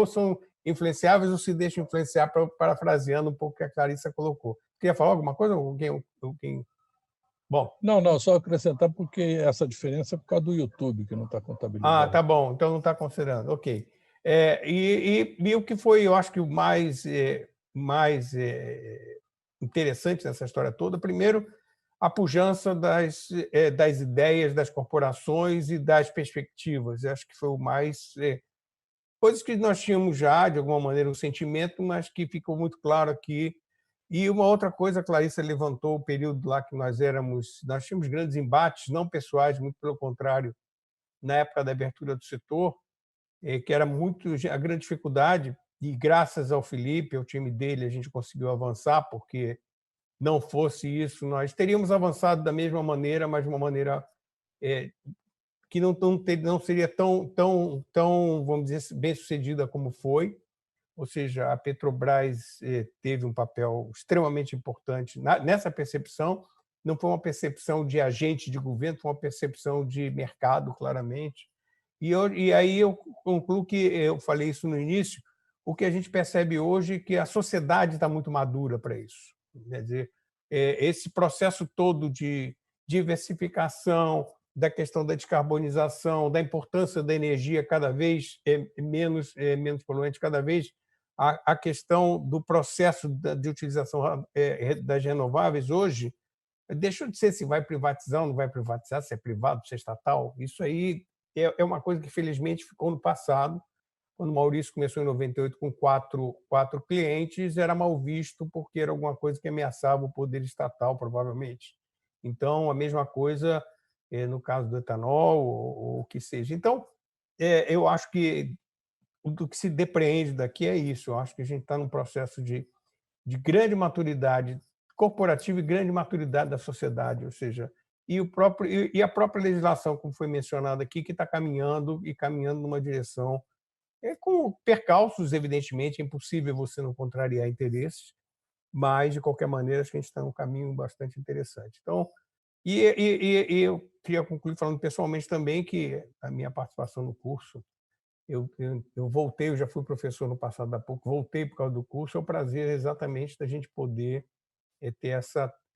são influenciáveis ou se deixam influenciar, parafraseando um pouco o que a Clarissa colocou. Queria falar alguma coisa? Alguém? Bom. Não, só acrescentar porque essa diferença é por causa do YouTube, que não está contabilizado. Tá bom, então não está considerando. Ok. E o que foi, eu acho que o mais interessante nessa história toda, primeiro, a pujança das ideias das corporações e das perspectivas. Eu acho que foi o mais... coisas que nós tínhamos já, de alguma maneira, um sentimento, mas que ficou muito claro aqui. E uma outra coisa, a Clarissa levantou o período lá que nós tínhamos grandes embates, não pessoais, muito pelo contrário, na época da abertura do setor, que era muito a grande dificuldade, e graças ao Felipe, ao time dele, a gente conseguiu avançar, porque não fosse isso, nós teríamos avançado da mesma maneira, mas de uma maneira que não seria tão, vamos dizer, bem-sucedida como foi. Ou seja, a Petrobras teve um papel extremamente importante nessa percepção. Não foi uma percepção de agente de governo, foi uma percepção de mercado, claramente. E aí eu concluo que, eu falei isso no início, o que a gente percebe hoje é que a sociedade está muito madura para isso. Quer dizer, esse processo todo de diversificação, da questão da descarbonização, da importância da energia cada vez menos poluente, cada vez a questão do processo de utilização das renováveis hoje deixou de ser se vai privatizar ou não vai privatizar, se é privado, se é estatal. Isso aí é uma coisa que, felizmente, ficou no passado. Quando o Maurício começou em 98 com quatro clientes, era mal visto porque era alguma coisa que ameaçava o poder estatal, provavelmente. Então, a mesma coisa no caso do etanol ou o que seja. Então, eu acho que do que se depreende daqui é isso. Eu acho que a gente está num processo de grande maturidade corporativa e grande maturidade da sociedade, ou seja, e a própria legislação, como foi mencionado aqui, que está caminhando numa direção com percalços, evidentemente, é impossível você não contrariar interesses, mas, de qualquer maneira, acho que a gente está num caminho bastante interessante. Então, eu queria concluir falando pessoalmente também que a minha participação no curso, eu voltei, eu já fui professor no passado da PUC, voltei por causa do curso, é o prazer exatamente da gente poder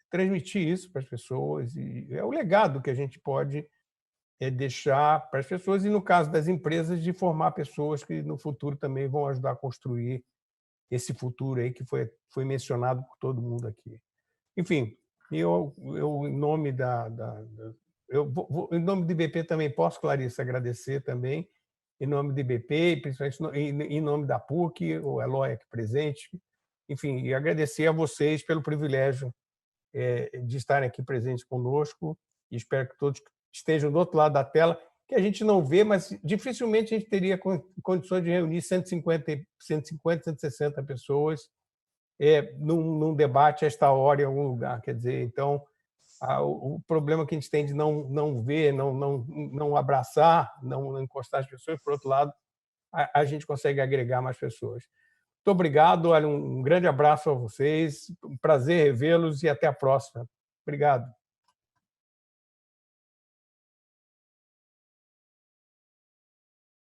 transmitir isso para as pessoas, e é o legado que a gente pode deixar para as pessoas, e no caso das empresas, de formar pessoas que no futuro também vão ajudar a construir esse futuro aí que foi mencionado por todo mundo aqui. Enfim, eu em nome em nome do IBP também posso, Clarissa, agradecer também, em nome do IBP, principalmente em nome da PUC, o Eloy aqui presente, enfim, e agradecer a vocês pelo privilégio de estarem aqui presentes conosco, e espero que todos estejam do outro lado da tela, que a gente não vê, mas dificilmente a gente teria condições de reunir 150, 160 pessoas num debate a esta hora em algum lugar. Quer dizer, então, o problema que a gente tem de não ver, não abraçar, não encostar as pessoas, por outro lado, a gente consegue agregar mais pessoas. Muito obrigado, olha, um grande abraço a vocês, um prazer revê-los e até a próxima. Obrigado.